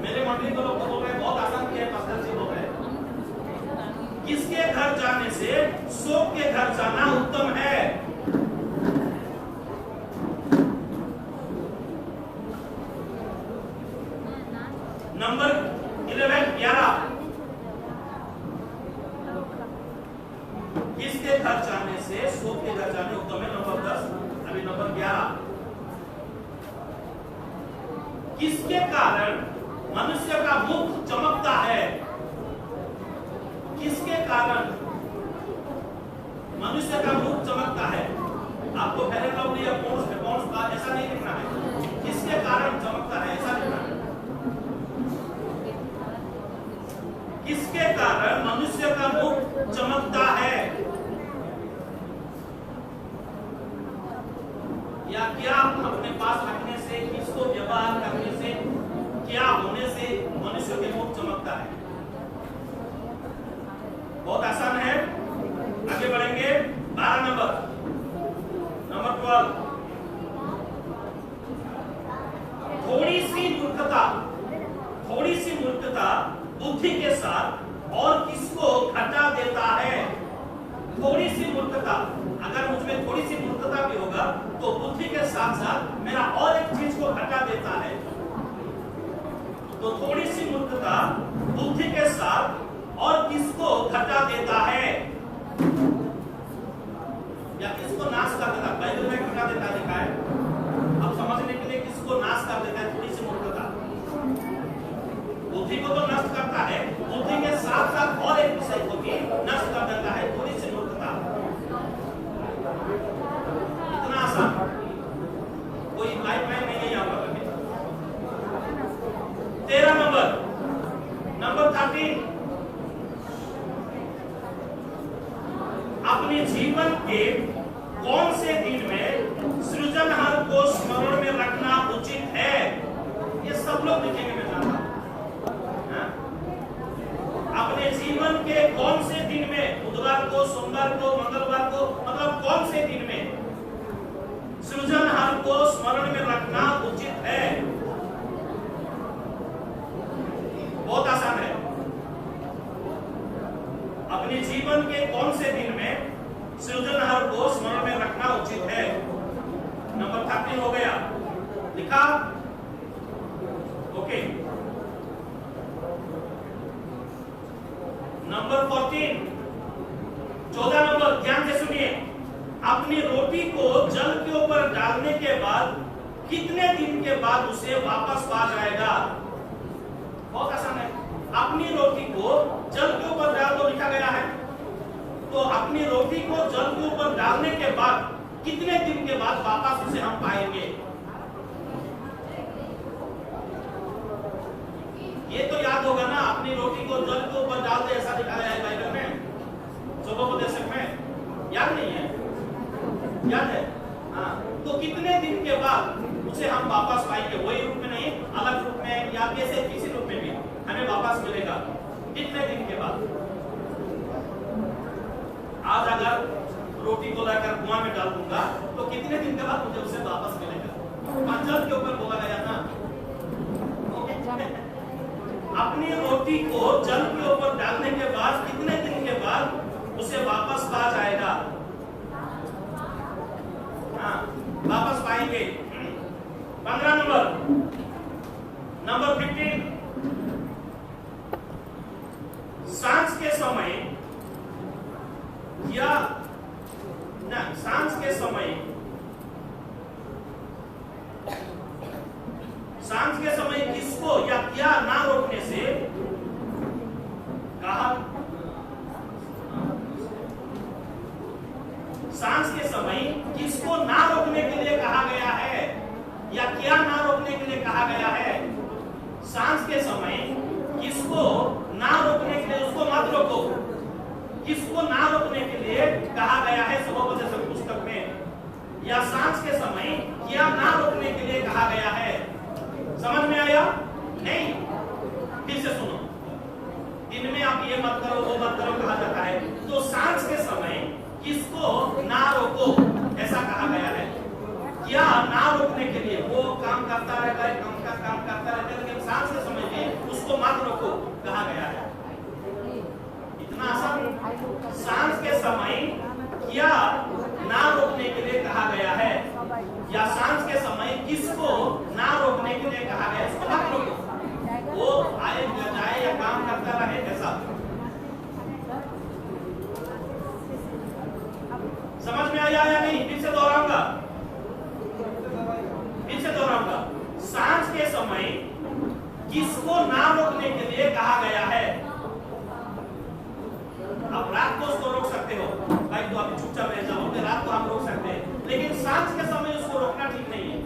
A: मेरे मंडली को लोग बोल रहे हैं बहुत आसान किया है, पास्टर जी बोल रहे हैं। किसके घर जाने से शोक के घर जाना उत्तम है? नंबर 11, किसके घर जाने से शोक के घर जाने उत्तम है? नंबर 10, अभी नंबर 11, किसके कारण मनुष्य का मुख चमकता है? किसके कारण मनुष्य का मुख चमकता है? आपको फेयर एंड लवली या पॉन्ड्स का ऐसा नहीं लिखना है, किसके कारण चमकता है ऐसा लिखना है। किसके कारण मनुष्य का मुख चमकता है, या क्या अपने पास रखने से, किसको व्यवहार करने से, क्या होने से मनुष्य के मुख चमकता है। बहुत आसान है, आगे बढ़ेंगे। 12 नंबर 12, थोड़ी सी मूर्खता बुद्धि के साथ और किसको घटा देता है। थोड़ी सी मूर्खता, अगर मुझमें थोड़ी सी मूर्खता भी होगा तो बुद्धि के साथ साथ मेरा और एक चीज को घटा देता है। तो थोड़ी सी मूर्खता बुद्धि के साथ और किसको घटा देता है, या किसको नाश कर देता है। बाइबल में घटा देता लिखा है, अब समझने के लिए किसको नाश कर देता है। थोड़ी सी मूर्खता बुद्धि को तो नष्ट करता है, बुद्धि के साथ साथ और एक विषय को भी नष्ट कर देता है। थोड़ी सी मूर्खता, इतना आसान, कोई लाइफ में नहीं आएगा कभी। 13 नंबर 13, अपने जीवन के कौन से दिन में सृजनहार को स्मरण में रखना उचित है। ये सब लोग लिखेंगे, मैं जानता हूं। अपने जीवन के कौन से दिन में, बुधवार को, सोमवार को, मंगलवार को, मतलब कौन से दिन में सृजनहार को स्मरण में रखना उचित है। बहुत आसान है। अपने जीवन के कौन से दिन में सृजनहार को स्मरण में रखना उचित है। नंबर 13 हो गया, लिखा, ओके। नंबर 14, 14 नंबर, ध्यान से सुनिए। अपनी रोटी को जल के ऊपर डालने के बाद कितने दिन के बाद उसे वापस पा जाएगा। बहुत आसान है। अपनी रोटी को जल के ऊपर डाल दो, लिखा गया है। तो अपनी रोटी को जल के ऊपर डालने के बाद कितने दिन के बाद वापस उसे हम पाएंगे। ये तो याद होगा ना, अपनी रोटी को जल के ऊपर डाल दे, ऐसा लिखा गया है बाइबल में, सुबोपदेशक में। याद नहीं है? याद है? हाँ। तो कितने दिन के बाद उसे हम वापस पाएंगे, वही रूप में नहीं, अलग रूप में, या कैसे किसी रूप में भी हमें वापस मिलेगा। कितने दिन के बाद? आज अगर रोटी को लाकर कुआं में डाल दूंगा तो कितने दिन के बाद मुझे उसे वापस मिलेगा। जल के ऊपर बोला गया ना। अपनी रोटी को जल के ऊपर डालने के बाद कितने दिन के बाद उसे वापस पा जाएगा। हाँ, वापस पाएंगे। 15 नंबर 15, सांझ के समय या ना, सांझ के समय किसको या क्या ना रोकने से कहा। सांझ के समय किसको ना रोकने के लिए कहा गया है, या क्या ना रोकने के लिए कहा गया है। सांझ के समय किसको ना रोकने के लिए, उसको मत रोको, किसको ना रोकने के लिए कहा गया है सुबोपदेशक पुस्तक में, या सांझ के समय क्या ना रोकने के लिए कहा गया है। समझ में आया? नहीं? फिर से सुनो। दिन में आप ये मत करो, वो मत करो कहा जाता है, तो सांझ के समय किसको ना रोको ऐसा कहा गया है। क्या ना रोकने के लिए, वो काम करता रहता है, काम करता रहता है, लेकिन सांझ के समय में उसको मत रोको कहा गया है। इतना आसान। सांझ के समय क्या ना रोकने के लिए कहा गया है, या सांझ के समय किसको ना रोकने के लिए कहा गया है। इसको मत रोको, वो आए जाए या काम करता रहे ऐसा। समझ में आया या नहीं? फिर से दोहराऊंगा। सांझ के समय किसको ना रोकने के लिए कहा गया है। अब रात को उसको रोक सकते हो, भाई तो अभी चुपचाप रह जाओ, रात को हम रोक सकते हैं, लेकिन सांझ के समय उसको रोकना ठीक नहीं है।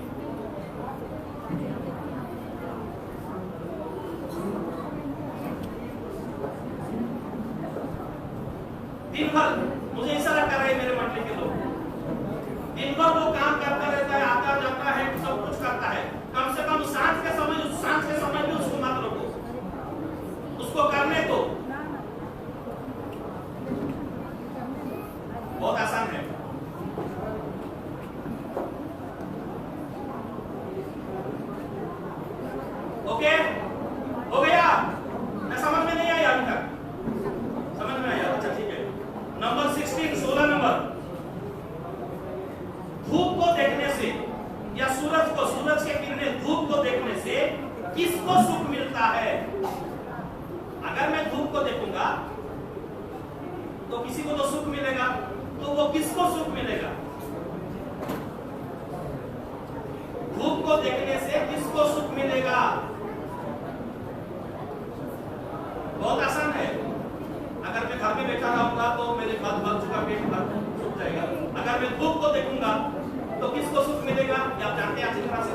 A: दिन भर मुझे इशारा कर रहे हैं मेरे मंडली के लोग, दिन भर वो काम करता रहता है, आता जाता है, सब कुछ करता है। कम से कम सांझ के समय भी उसको मत रोको, उसको करने दो। बहुत आसान है। ओके, हो गया ना? समझ में नहीं आया अभी तक? समझ में आया? अच्छा ठीक है। नंबर 16 नंबर, धूप को देखने से या सूरज के किरणें धूप को देखने से किसको सुख मिलता है? अगर मैं धूप को देखूंगा तो किसी को तो सुख मिलेगा, तो वो किसको सुख मिलेगा? धूप को देखने से किसको सुख मिलेगा? बहुत आसान है। अगर मैं घर में बैठा रहूंगा तो मेरे बाजू का पेट सूख जाएगा। अगर मैं धूप को देखूंगा तो किसको सुख मिलेगा? ये आप जानते हैं अच्छी तरह से,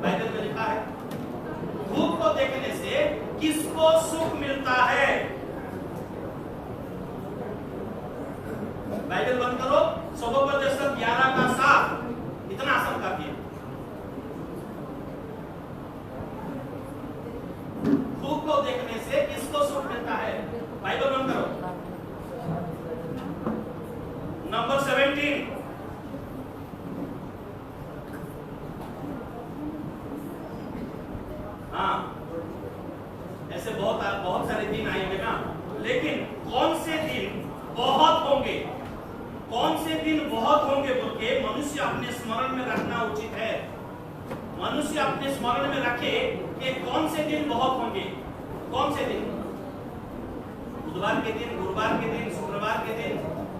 A: बाइबल में लिखा है। धूप को देखने से किसको सुख मिलता है? बाइबल बंद करो, स्वभावोपदेश 11 का 7, इतना आसान कर दिया। धूप को देखने से किसको सुख मिलता है? बाइबल बंद करो। नंबर 17, हाँ, ऐसे बहुत सारे दिन आएंगे ना, लेकिन कौन से दिन बहुत होंगे, कौन से दिन बहुत होंगे बोल के मनुष्य अपने स्मरण में रखना उचित है। मनुष्य अपने स्मरण में रखे कि कौन से दिन बहुत होंगे। कौन से दिन? बुधवार के दिन, गुरुवार के दिन, शुक्रवार के दिन,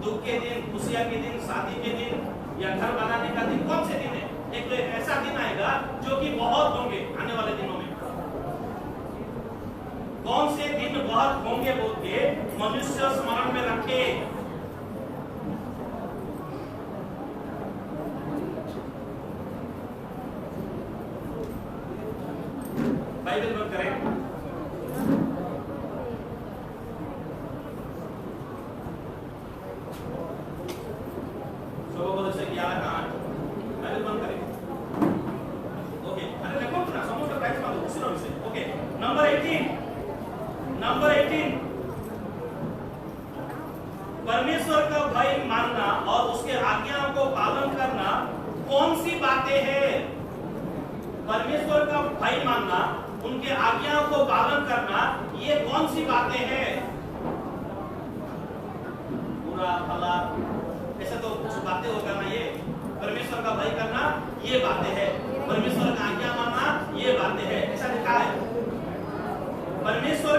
A: दुख के दिन, खुशियां के दिन, शादी के दिन या घर बनाने का दिन? कौन से दिन है? एक तो ऐसा दिन आएगा जो कि बहुत होंगे आने वाले दिनों में। कौन से दिन बहुत होंगे बोल के मनुष्य स्मरण में रखे। बाइबल बंद करें। नंबर 18, परमेश्वर का भय मानना और उसके आज्ञाओं को पालन करना कौन सी बातें हैं? परमेश्वर का भय मानना, उनके आज्ञाओं को पालन करना, ये कौन सी बातें हैं? बुरा भला ऐसा तो कुछ बातें होगा ना। ये परमेश्वर का भय करना ये बातें हैं, परमेश्वर का आज्ञा मानना ये बातें हैं, ऐसा लिखा है। परमेश्वर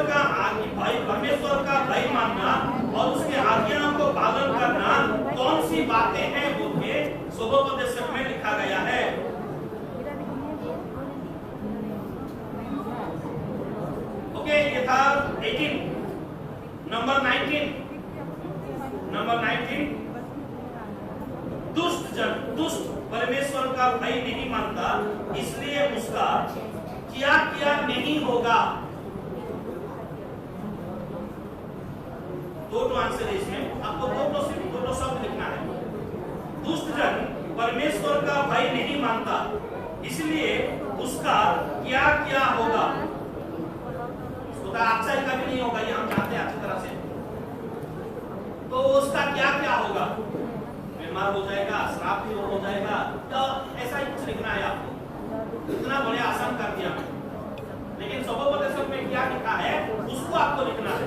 A: का भय मानना और उसके आज्ञाओं को पालन करना कौन सी बातें हैं बोल के स्वभावोपदेश में लिखा गया है। ओके, ये था 18। नंबर 19, दुष्ट परमेश्वर का भय नहीं मानता, इसलिए उसका क्या क्या नहीं होगा। दो आंसर है इसमें, आपको दो शब्द लिखना है। दुष्ट जन परमेश्वर का भय नहीं मानता, इसलिए उसका क्या क्या होगा। उसका अच्छा ही कभी नहीं होगा, ये हम जानते हैं अच्छी तरह से। तो उसका क्या क्या होगा? बीमार हो जाएगा, श्राप भी हो जाएगा, तो ऐसा ही कुछ लिखना है आपको। इतना बड़े आसान कर दिया मैं, लेकिन स्वभावोपदेश में क्या लिखा है उसको आपको लिखना है।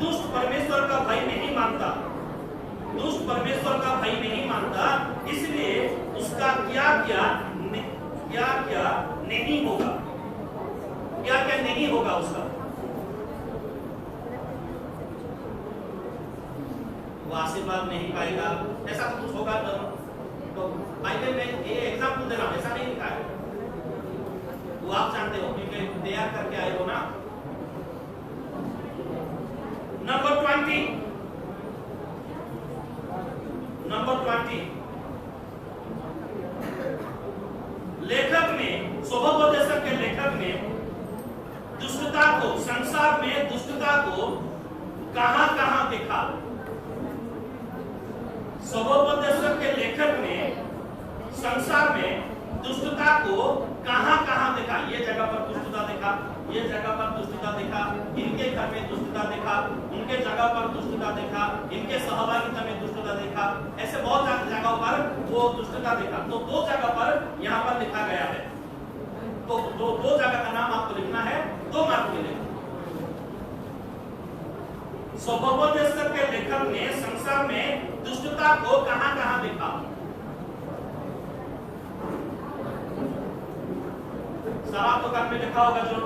A: दुष्ट परमेश्वर का भय नहीं मानता, दुष्ट परमेश्वर का भय नहीं मानता, इसलिए उसका क्या क्या नहीं होगा। क्या क्या नहीं होगा उसका? वो आशीर्वाद नहीं पाएगा, ऐसा कुछ होगा। तो बाइबल में ये एग्जाम्पल दे रहा हूं, ऐसा नहीं लिखा है, वो आप जानते हो क्योंकि तैयार करके आए हो ना। नंबर 20, लेखक ने, स्वभावोपदेश के लेखक ने दुष्टता को, संसार में दुष्टता को कहां कहां देखा? स्वभोपदेशक के लेखक ने संसार में दुष्टता को कहां-कहां देखा। ये जगह पर दुष्टता देखा, ये जगह पर दुष्टता देखा, इनके घर में दुष्टता देखा, उनके जगह पर दुष्टता देखा, इनके सहभागिता में दुष्टता देखा, ऐसे बहुत जगहों पर वो दुष्टता देखा। तो दो जगह पर यहाँ पर लिखा गया है। तो दो जगह का नाम आपको लिखना है, 2 मार्क मिलेगा। स्वभोपदेशक के लेखक ने संसार में दुष्टता को कहां-कहां देखा। शराब तो घर में लिखा होगा जो,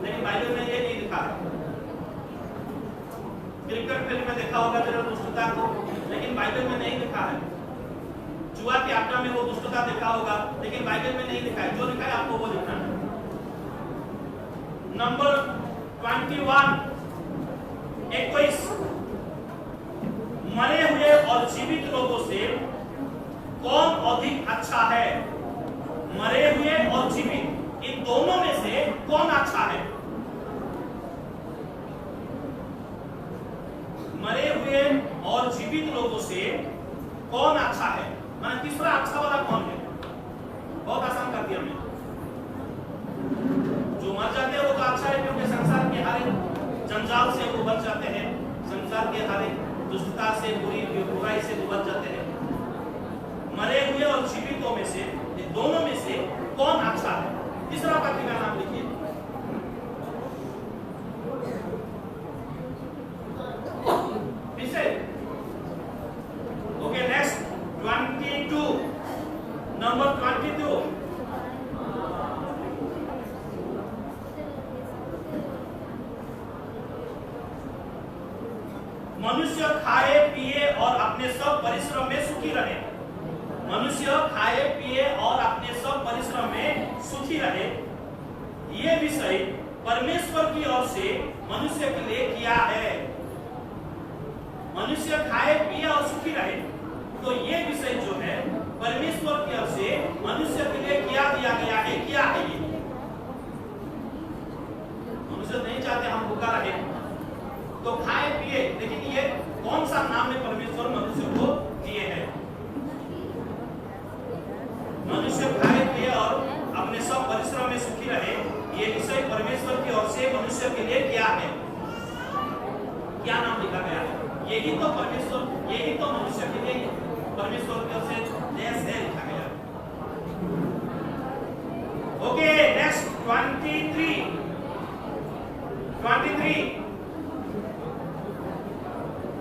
A: लेकिन बाइबल में ये नहीं लिखा है। क्रिकेट फील्ड में देखा होगा जरूर दुष्टता को, लेकिन बाइबल में नहीं लिखा है। जुआ के अड्डा में वो दुष्टता देखा होगा, लेकिन बाइबल में नहीं लिखा है। जो लिखा है आपको वो लिखना है। नंबर 21 मरे हुए और जीवित लोगों से कौन अधिक अच्छा है। मरे हुए और जीवित, इन दोनों में से कौन अच्छा है। मरे हुए और जीवित लोगों से कौन अच्छा है, माने तीसरा अच्छा वाला कौन है। बहुत आसान कर दिया हमने। जो मर जाते हैं वो तो अच्छा है, क्योंकि संसार के हर जंजाल से वो बच जाते हैं, संसार के हर दुष्टता से, बुराई से वो बच जाते हैं। मरे हुए और जीवितों में से, इन दोनों में से कौन अच्छा है। तीसरा पति का नाम लिखिए। Okay, next 22, number 22। मनुष्य खाए पिए और अपने सब परिश्रम में सुखी रहे। मनुष्य खाए पिए और अपने सब परिश्रम में सुखी रहे। ये विषय परमेश्वर की ओर से मनुष्य के लिए किया है। मनुष्य खाए पिए और सुखी रहे, तो ये विषय जो है परमेश्वर की ओर से मनुष्य के लिए किया दिया गया है। क्या है ये? मनुष्य नहीं चाहते हम भूखा रहे, तो खाए पिए, लेकिन ये कौन सा नाम है परमेश्वर मनुष्य को दिए हैं। मनुष्य खाए पिए और अपने सब परिश्रम में सुखी रहे, ये विषय परमेश्वर की ओर से मनुष्य के लिए क्या है। क्या नाम लिखा गया है? यही तो परमेश्वर, यही तो मनुष्य के लिए परमेश्वर की ओर से देश है लिखा गया। Okay, next 23।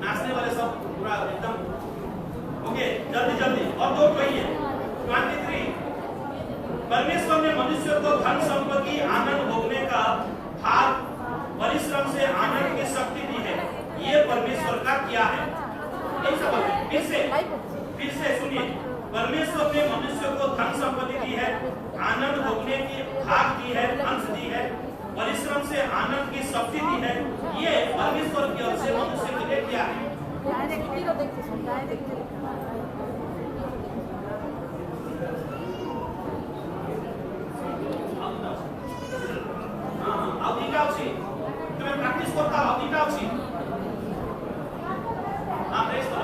A: नाचने वाले सब पूरा एकदम ओके, जल्दी जल्दी और 2 कहिए। 23, परमेश्वर ने मनुष्य को धन संपत्ति आनंद भोगने का भाग, परिश्रम से आनंद की शक्ति दी है। ये परमेश्वर का क्या है। एक सवाल फिर से सुनिए। परमेश्वर ने मनुष्य को धन संपत्ति दी है, आनंद भोगने की भाग दी है, अंश दी है, परिश्रम से आनंद की शक्ति दी है। ये परमेश्वर की ओर से मनुष्य के लिए क्या है। ଅଧିକା ଅଛି ତୁମେ ପ୍ରାକ୍ଟିସ କରତା। ଅଧିକା ଅଛି, ହଁ ପ୍ରେସ୍ କର।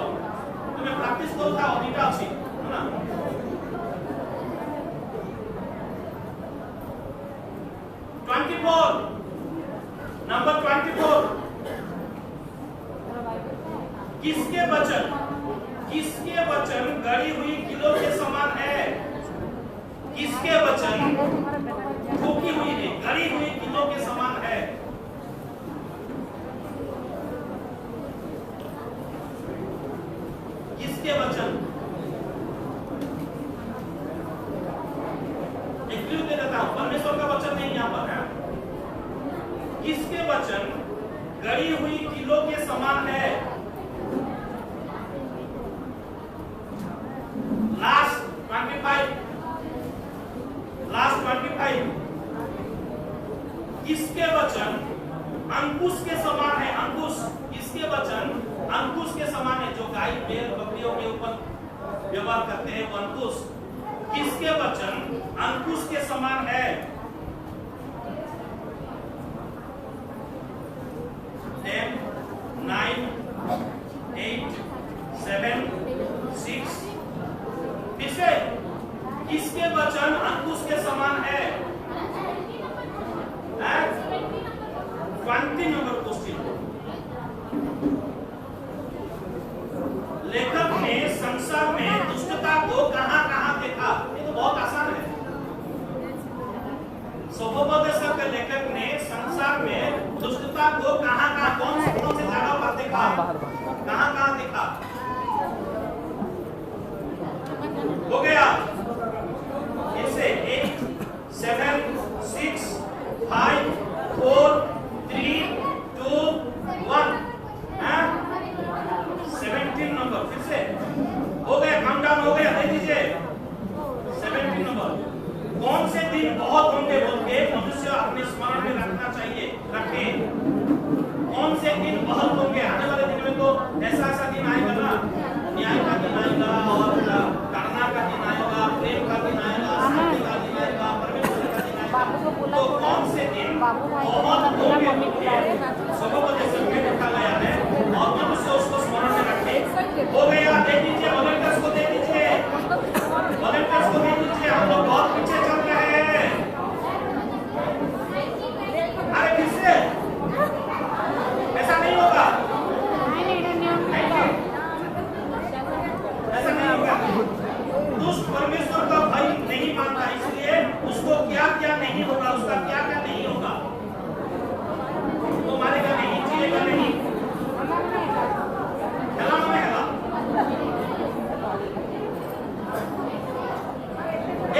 A: ତୁମେ ପ୍ରାକ୍ଟିସ କରୁଥା, ଅଧିକା ଅଛି ନା। नंबर 24, किसके वचन गड़ी हुई किलो के समान है। किसके वचन ठोकी हुई नहीं, गड़ी हुई किलो के समान है। किसके वचन, एक क्लू दे देता हूं, परमेश्वर का वचन नहीं यहाँ पर है। किसके वचन गड़ी हुई किलो के समान है। लास्ट 25, किसके वचन अंकुश के समान है। अंकुश, किसके वचन अंकुश के समान है। जो गाय बैल बकरियों के ऊपर व्यवहार करते हैं वो अंकुश। किसके वचन अंकुश के समान है। 10, 9, 8, 7, 20 नंबर क्वेश्चन। लेखक ने संसार में दुष्टता को कहां-कहां देखा? ये तो बहुत आसान है। स्वप्नोपदेशक के लेखक ने संसार में दुष्टता को कहां-कहां, कौन से जगह पर देखा? कहां-कहां देखा? हो गया। ऐसे 8 7 6 5 4 3 2 1 17 नंबर। फिर से हो गया, काउंटडाउन हो गया, दे दीजिए 17 नंबर। कौन से दिन बहुत होंगे बोल के मनुष्य अपने स्मरण में रखना चाहिए, रखें। कौन से दिन बहुत होंगे? आने वाले दिन में तो ऐसा दिन आएगा ना, न्याय का दिन आएगा और करुणा का दिन आएगा, प्रेम का दिन आएगा, शांति का दिन आएगा, परमेश्वर का दिन आएगा। तो कौन से दिन बहुत होंगे? स्वप्नोपदेशक में लिखा गया है और मनुष्य उसको स्मरण में रखे। हो गया, दे दीजिए वॉलंटियर्स को, दे दीजिए वॉलंटियर्स को, दे दीजिए। हम लोग बहुत पीछे चल रहे हैं। अरे फिर से ऐसा नहीं होगा, ऐसा नहीं होगा। दुष्ट परमेश्वर का भय नहीं मानता, इसलिए उसको क्या क्या नहीं होगा, उसका क्या क्या नहीं होगा। वो मारेगा नहीं, जिएगा नहीं, हेला में हेला।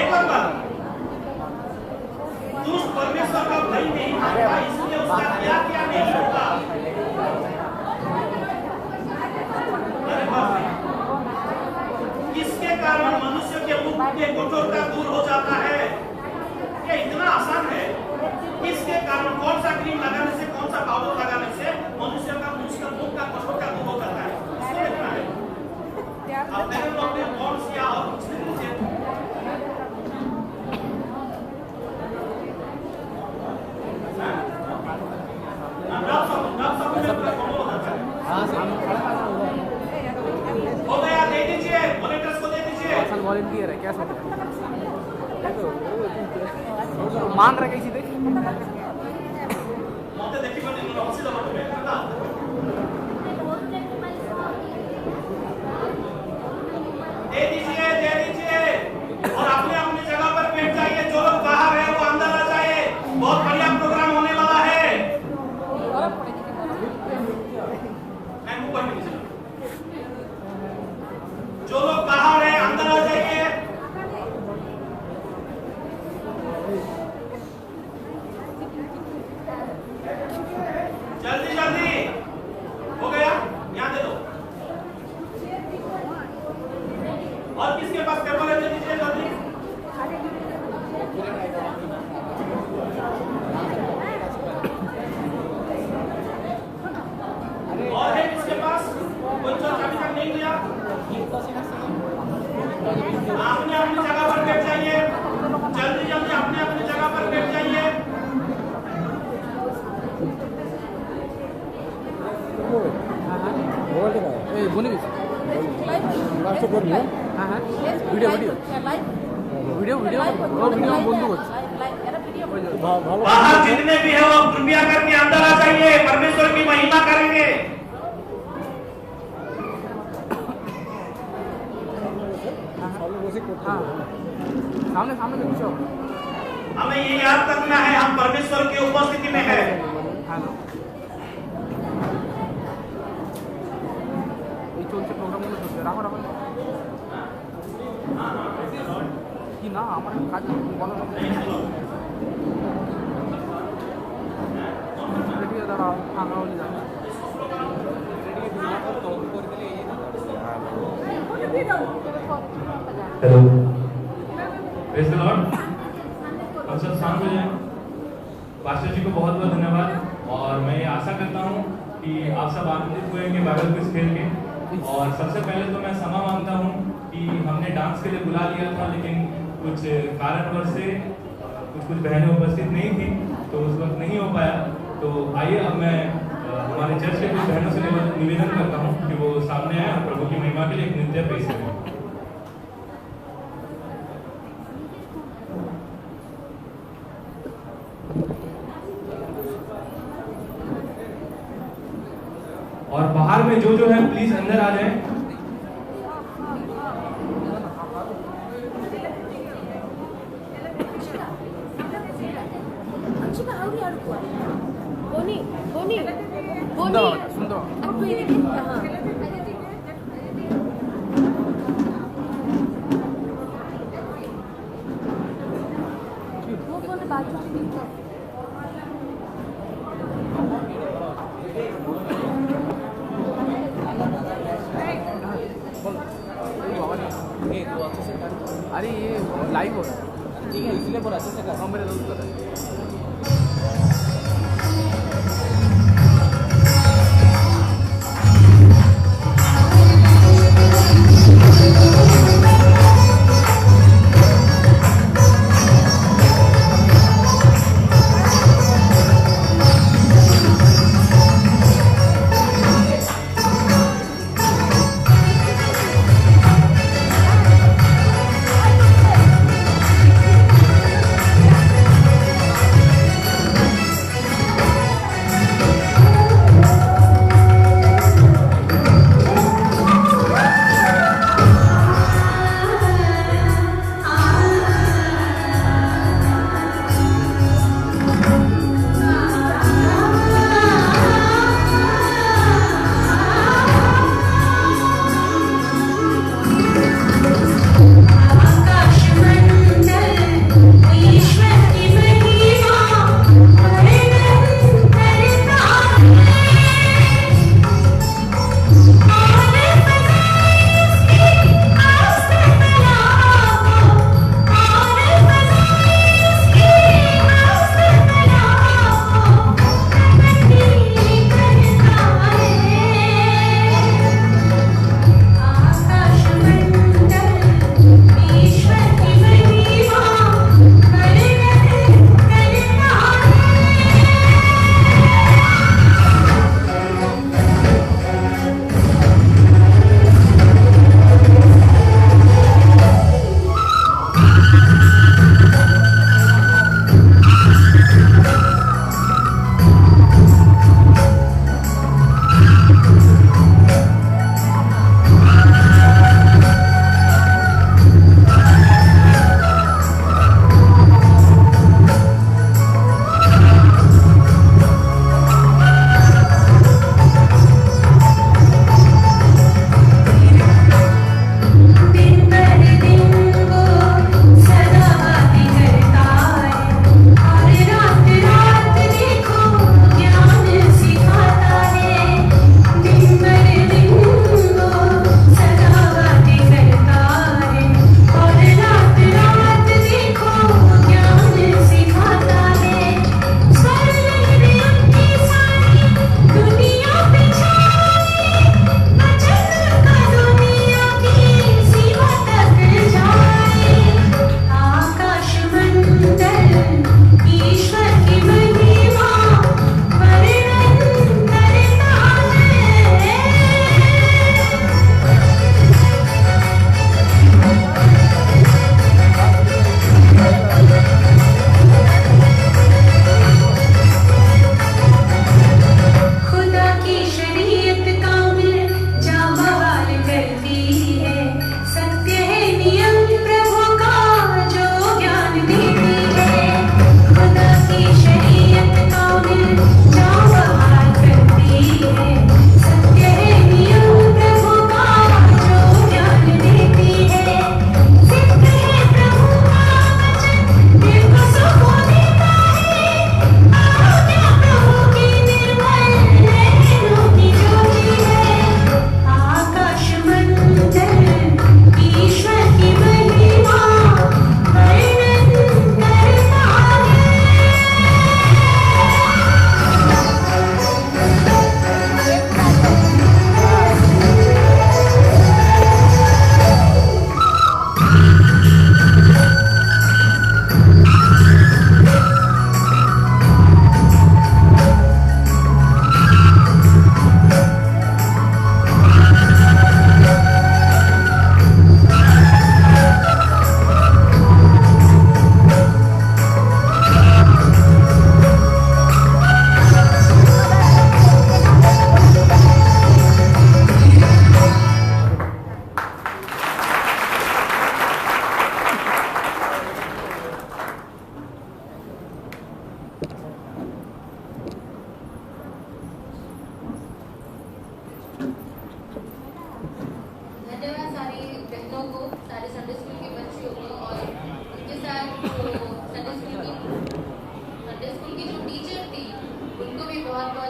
A: एक और बात, दुष्ट परमेश्वर का भय नहीं मानता, इसलिए उसका क्या क्या नहीं होगा। अरे बाप रे, किसके कारण मनुष्य के मुख के कठोरता दूर हो जाता है? ये इतना आसान है। किसके कारण, कौन सा क्रीम लगाने से, कौन सा पाउडर लगाने से मनुष्य का मुख का कठोरता दूर हो जाता है? इसको देखना है। अब मेरे लोग ने कौन सिया और कुछ नहीं लीजिए। हो गया, दे दीजिए वॉलंटियर्स को, दे दीजिए।
F: वॉलंटियर है क्या सोच रहे मान रहा कैसी देख
A: मते देखि बने नॉक्सी दबा में ना। दे दीजिए, दे दीजिए और अपने अपनी जगह पर बैठ जाइए। जो लोग बाहर है वो अंदर आ जाए, बहुत बढ़िया प्रोग्राम होने वाला है। मैं मुंह पर नहीं चला। जो लोग बाहर है अंदर आ जाइए। जल्दी जल्दी हो गया, यहाँ दे दो। और किसके पास पेपर है, दे दीजिए जल्दी। और है किसके पास? कोई तो चाबी तक नहीं दिया। आपने अपनी जगह पर बैठ जाइए, जल्दी जल्दी अपने अपनी जगह पर बैठ जाइए। बाहर जितने भी है वो कृपया करके अंदर आ जाइए, परमेश्वर की महिमा करेंगे।
F: सामने सामने से पूछो।
A: हमें ये याद रखना है, हम परमेश्वर की उपस्थिति में है।
F: চলছে প্রোগ্রামগুলো চলছে, রাখো রাখো কি না আমার কাজ বলো রেডি দাঁড়াও, ফাঁকা হলে যাবে।
B: Hello, praise the Lord. हम सब शांत हो जाएं। पास्टर जी को बहुत बहुत धन्यवाद और मैं ये आशा करता हूँ कि आप सब आनंदित हुएंगे बाइबल क्विज खेल के। और सबसे पहले तो मैं क्षमा मांगता हूँ कि हमने डांस के लिए बुला लिया था, लेकिन कुछ कारणवश से कुछ बहनें उपस्थित नहीं थी तो उस वक्त नहीं हो पाया। तो आइए अब मैं हमारे चर्च के कुछ बहनों से निवेदन करता हूँ कि वो सामने आए और प्रभु की महिमा के लिए एक नृत्य पेश करें। और बाहर में जो है प्लीज अंदर आ जाए।
F: सुंदर अरे ये लाइव हो रहा है, ठीक है इसलिए बोला अच्छे से कर। मेरे दोस्त को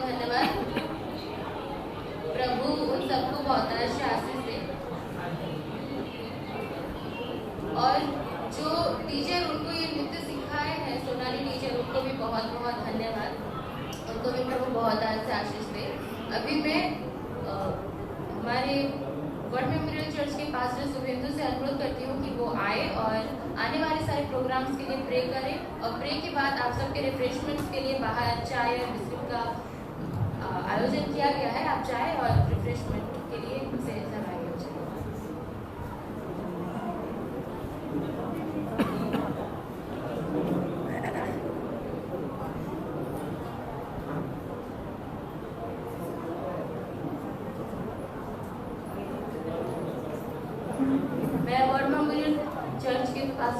C: धन्यवाद। प्रभु उन सबको बहुत आशीष दे। और जो टीचर उनको ये नृत्य सिखाए हैं, सोनाली टीचर, उनको भी बहुत बहुत धन्यवाद। उनको भी प्रभु बहुत आशीष दे। अभी मैं हमारे वर्ल्ड मेमोरियल चर्च के पास्टर शुभेंदु से अनुरोध करती हूँ कि वो आए और आने वाले सारे प्रोग्राम्स के लिए प्रे करें, और प्रे के बाद आप सबके रिफ्रेशमेंट्स के लिए बाहर चाय और बिस्किट का आयोजन किया गया है। आप चाय और रिफ्रेशमेंट के लिए उसे सहभागी हो जाए। मैं वर्ल्ड मेमोरियल चर्च के पास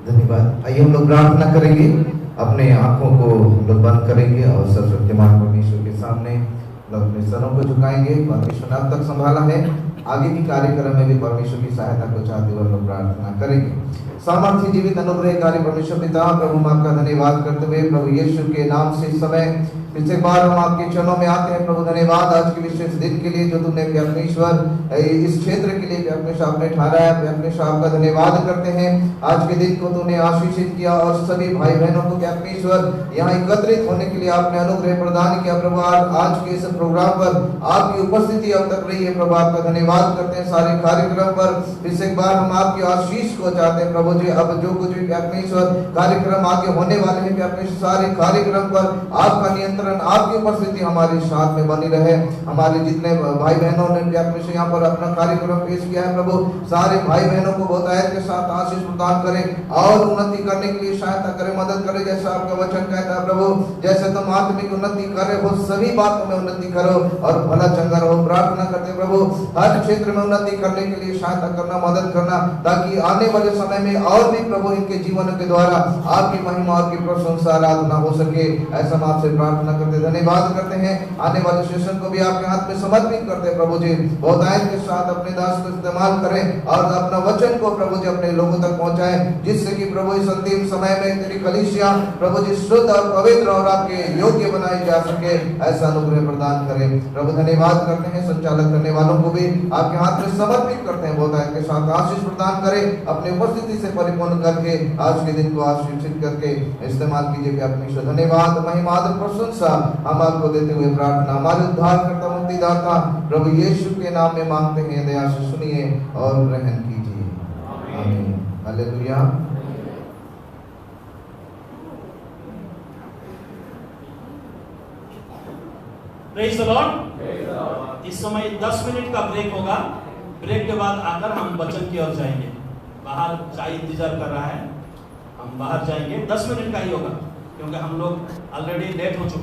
G: धन्यवाद। आइए हम लोग प्रार्थना करेंगे, अपने आंखों को लोग बंद करेंगे और सर्वशक्तिमान परमेश्वर के सामने लोग अपने सरों को झुकाएंगे। परमेश्वर ने अब तक संभाला है, आगे भी कार्यक्रम में भी परमेश्वर की सहायता को चाहते हुए लोग प्रार्थना करेंगे। सामर्थ्य जीवित अनुग्रहकारी परमेश्वर पिता, प्रभु हम आपका धन्यवाद करते हुए प्रभु यीशु के नाम से इस समय फिर से बार हम आपके चरणों में आते हैं प्रभु। धन्यवाद आज के विशेष दिन के लिए जो तुमने परमेश्वर इस क्षेत्र के लिए परमेश्वर आपने ठहराया। परमेश्वर आपका धन्यवाद करते हैं, आज के दिन को तुमने आशीषित किया और सभी भाई बहनों को परमेश्वर यहाँ एकत्रित होने के लिए आपने अनुग्रह प्रदान किया। प्रभु आज के इस प्रोग्राम पर आपकी उपस्थिति अब तक रही है प्रभु, आपका धन्यवाद करते हैं। सारे कार्यक्रम पर फिर एक बार हम आपकी आशीष को चाहते हैं प्रभु जी। अब जो कुछ भी परमेश्वर कार्यक्रम आगे होने वाले हैं परमेश्वर, सारे कार्यक्रम पर आपका नियंत्रण, आपकी उपस्थिति हमारे साथ में बनी रहे। हमारे जितने भाई बहनों ने परमेश्वर यहाँ पर अपना कार्यक्रम पेश किया है प्रभु, सारे भाई बहनों को बहुत आयत के साथ आशीष प्रदान करें और उन्नति करने के लिए सहायता करें, मदद करें। जैसा आपका वचन कहता है प्रभु, जैसे तुम आत्मिक उन्नति करे हो सभी बातों में उन्नति करो और भला चंगा रहो। प्रार्थना करते प्रभु हर क्षेत्र में उन्नति करने के लिए सहायता करना, मदद करना, ताकि आने वाले समय में और भी प्रभु इनके जीवन के द्वारा आपकी महिमा, आपकी प्रशंसा, आराधना हो सके। ऐसा हम आपसे प्रार्थना करते, धन्यवाद करते हैं। आने वाले सेशन को भी आपके हाथ में समर्पित करते हैं प्रभु जी। बहुत आयत के साथ अपने दास को इस्तेमाल करें और अपना वचन को प्रभु जी अपने लोगों तक पहुंचाएं, जिससे कि प्रभु इस अंतिम समय में तेरी कलीसिया प्रभु जी शुद्ध और पवित्र और आपके योग्य बनाई जा सके। ऐसा अनुग्रह प्रदान करें प्रभु। धन्यवाद करते हैं, संचालक करने वालों को भी आपके हाथ में समर्पित करते हैं। बहुत आयत के साथ आशीष प्रदान करें, अपनी उपस्थिति से परिपूर्ण करके आज के दिन को आशीषित करके इस्तेमाल कीजिए। परमेश्वर धन्यवाद, महिमा, प्रशंसा हम आपको देते हुए प्रार्थना हमारे उद्धारकर्ता मुक्तिदाता प्रभु यीशु के नाम में मांगते हैं। दया से सुनिए और ग्रहण कीजिए। आमीन। हालेलुया।
A: Praise the Lord. इस समय 10 मिनट का ब्रेक होगा। ब्रेक के बाद आकर हम वचन की ओर जाएंगे। बाहर चाय इंतजार कर रहा है, हम बाहर जाएंगे। 10 मिनट का ही होगा क्योंकि हम लोग ऑलरेडी लेट हो चुके हैं।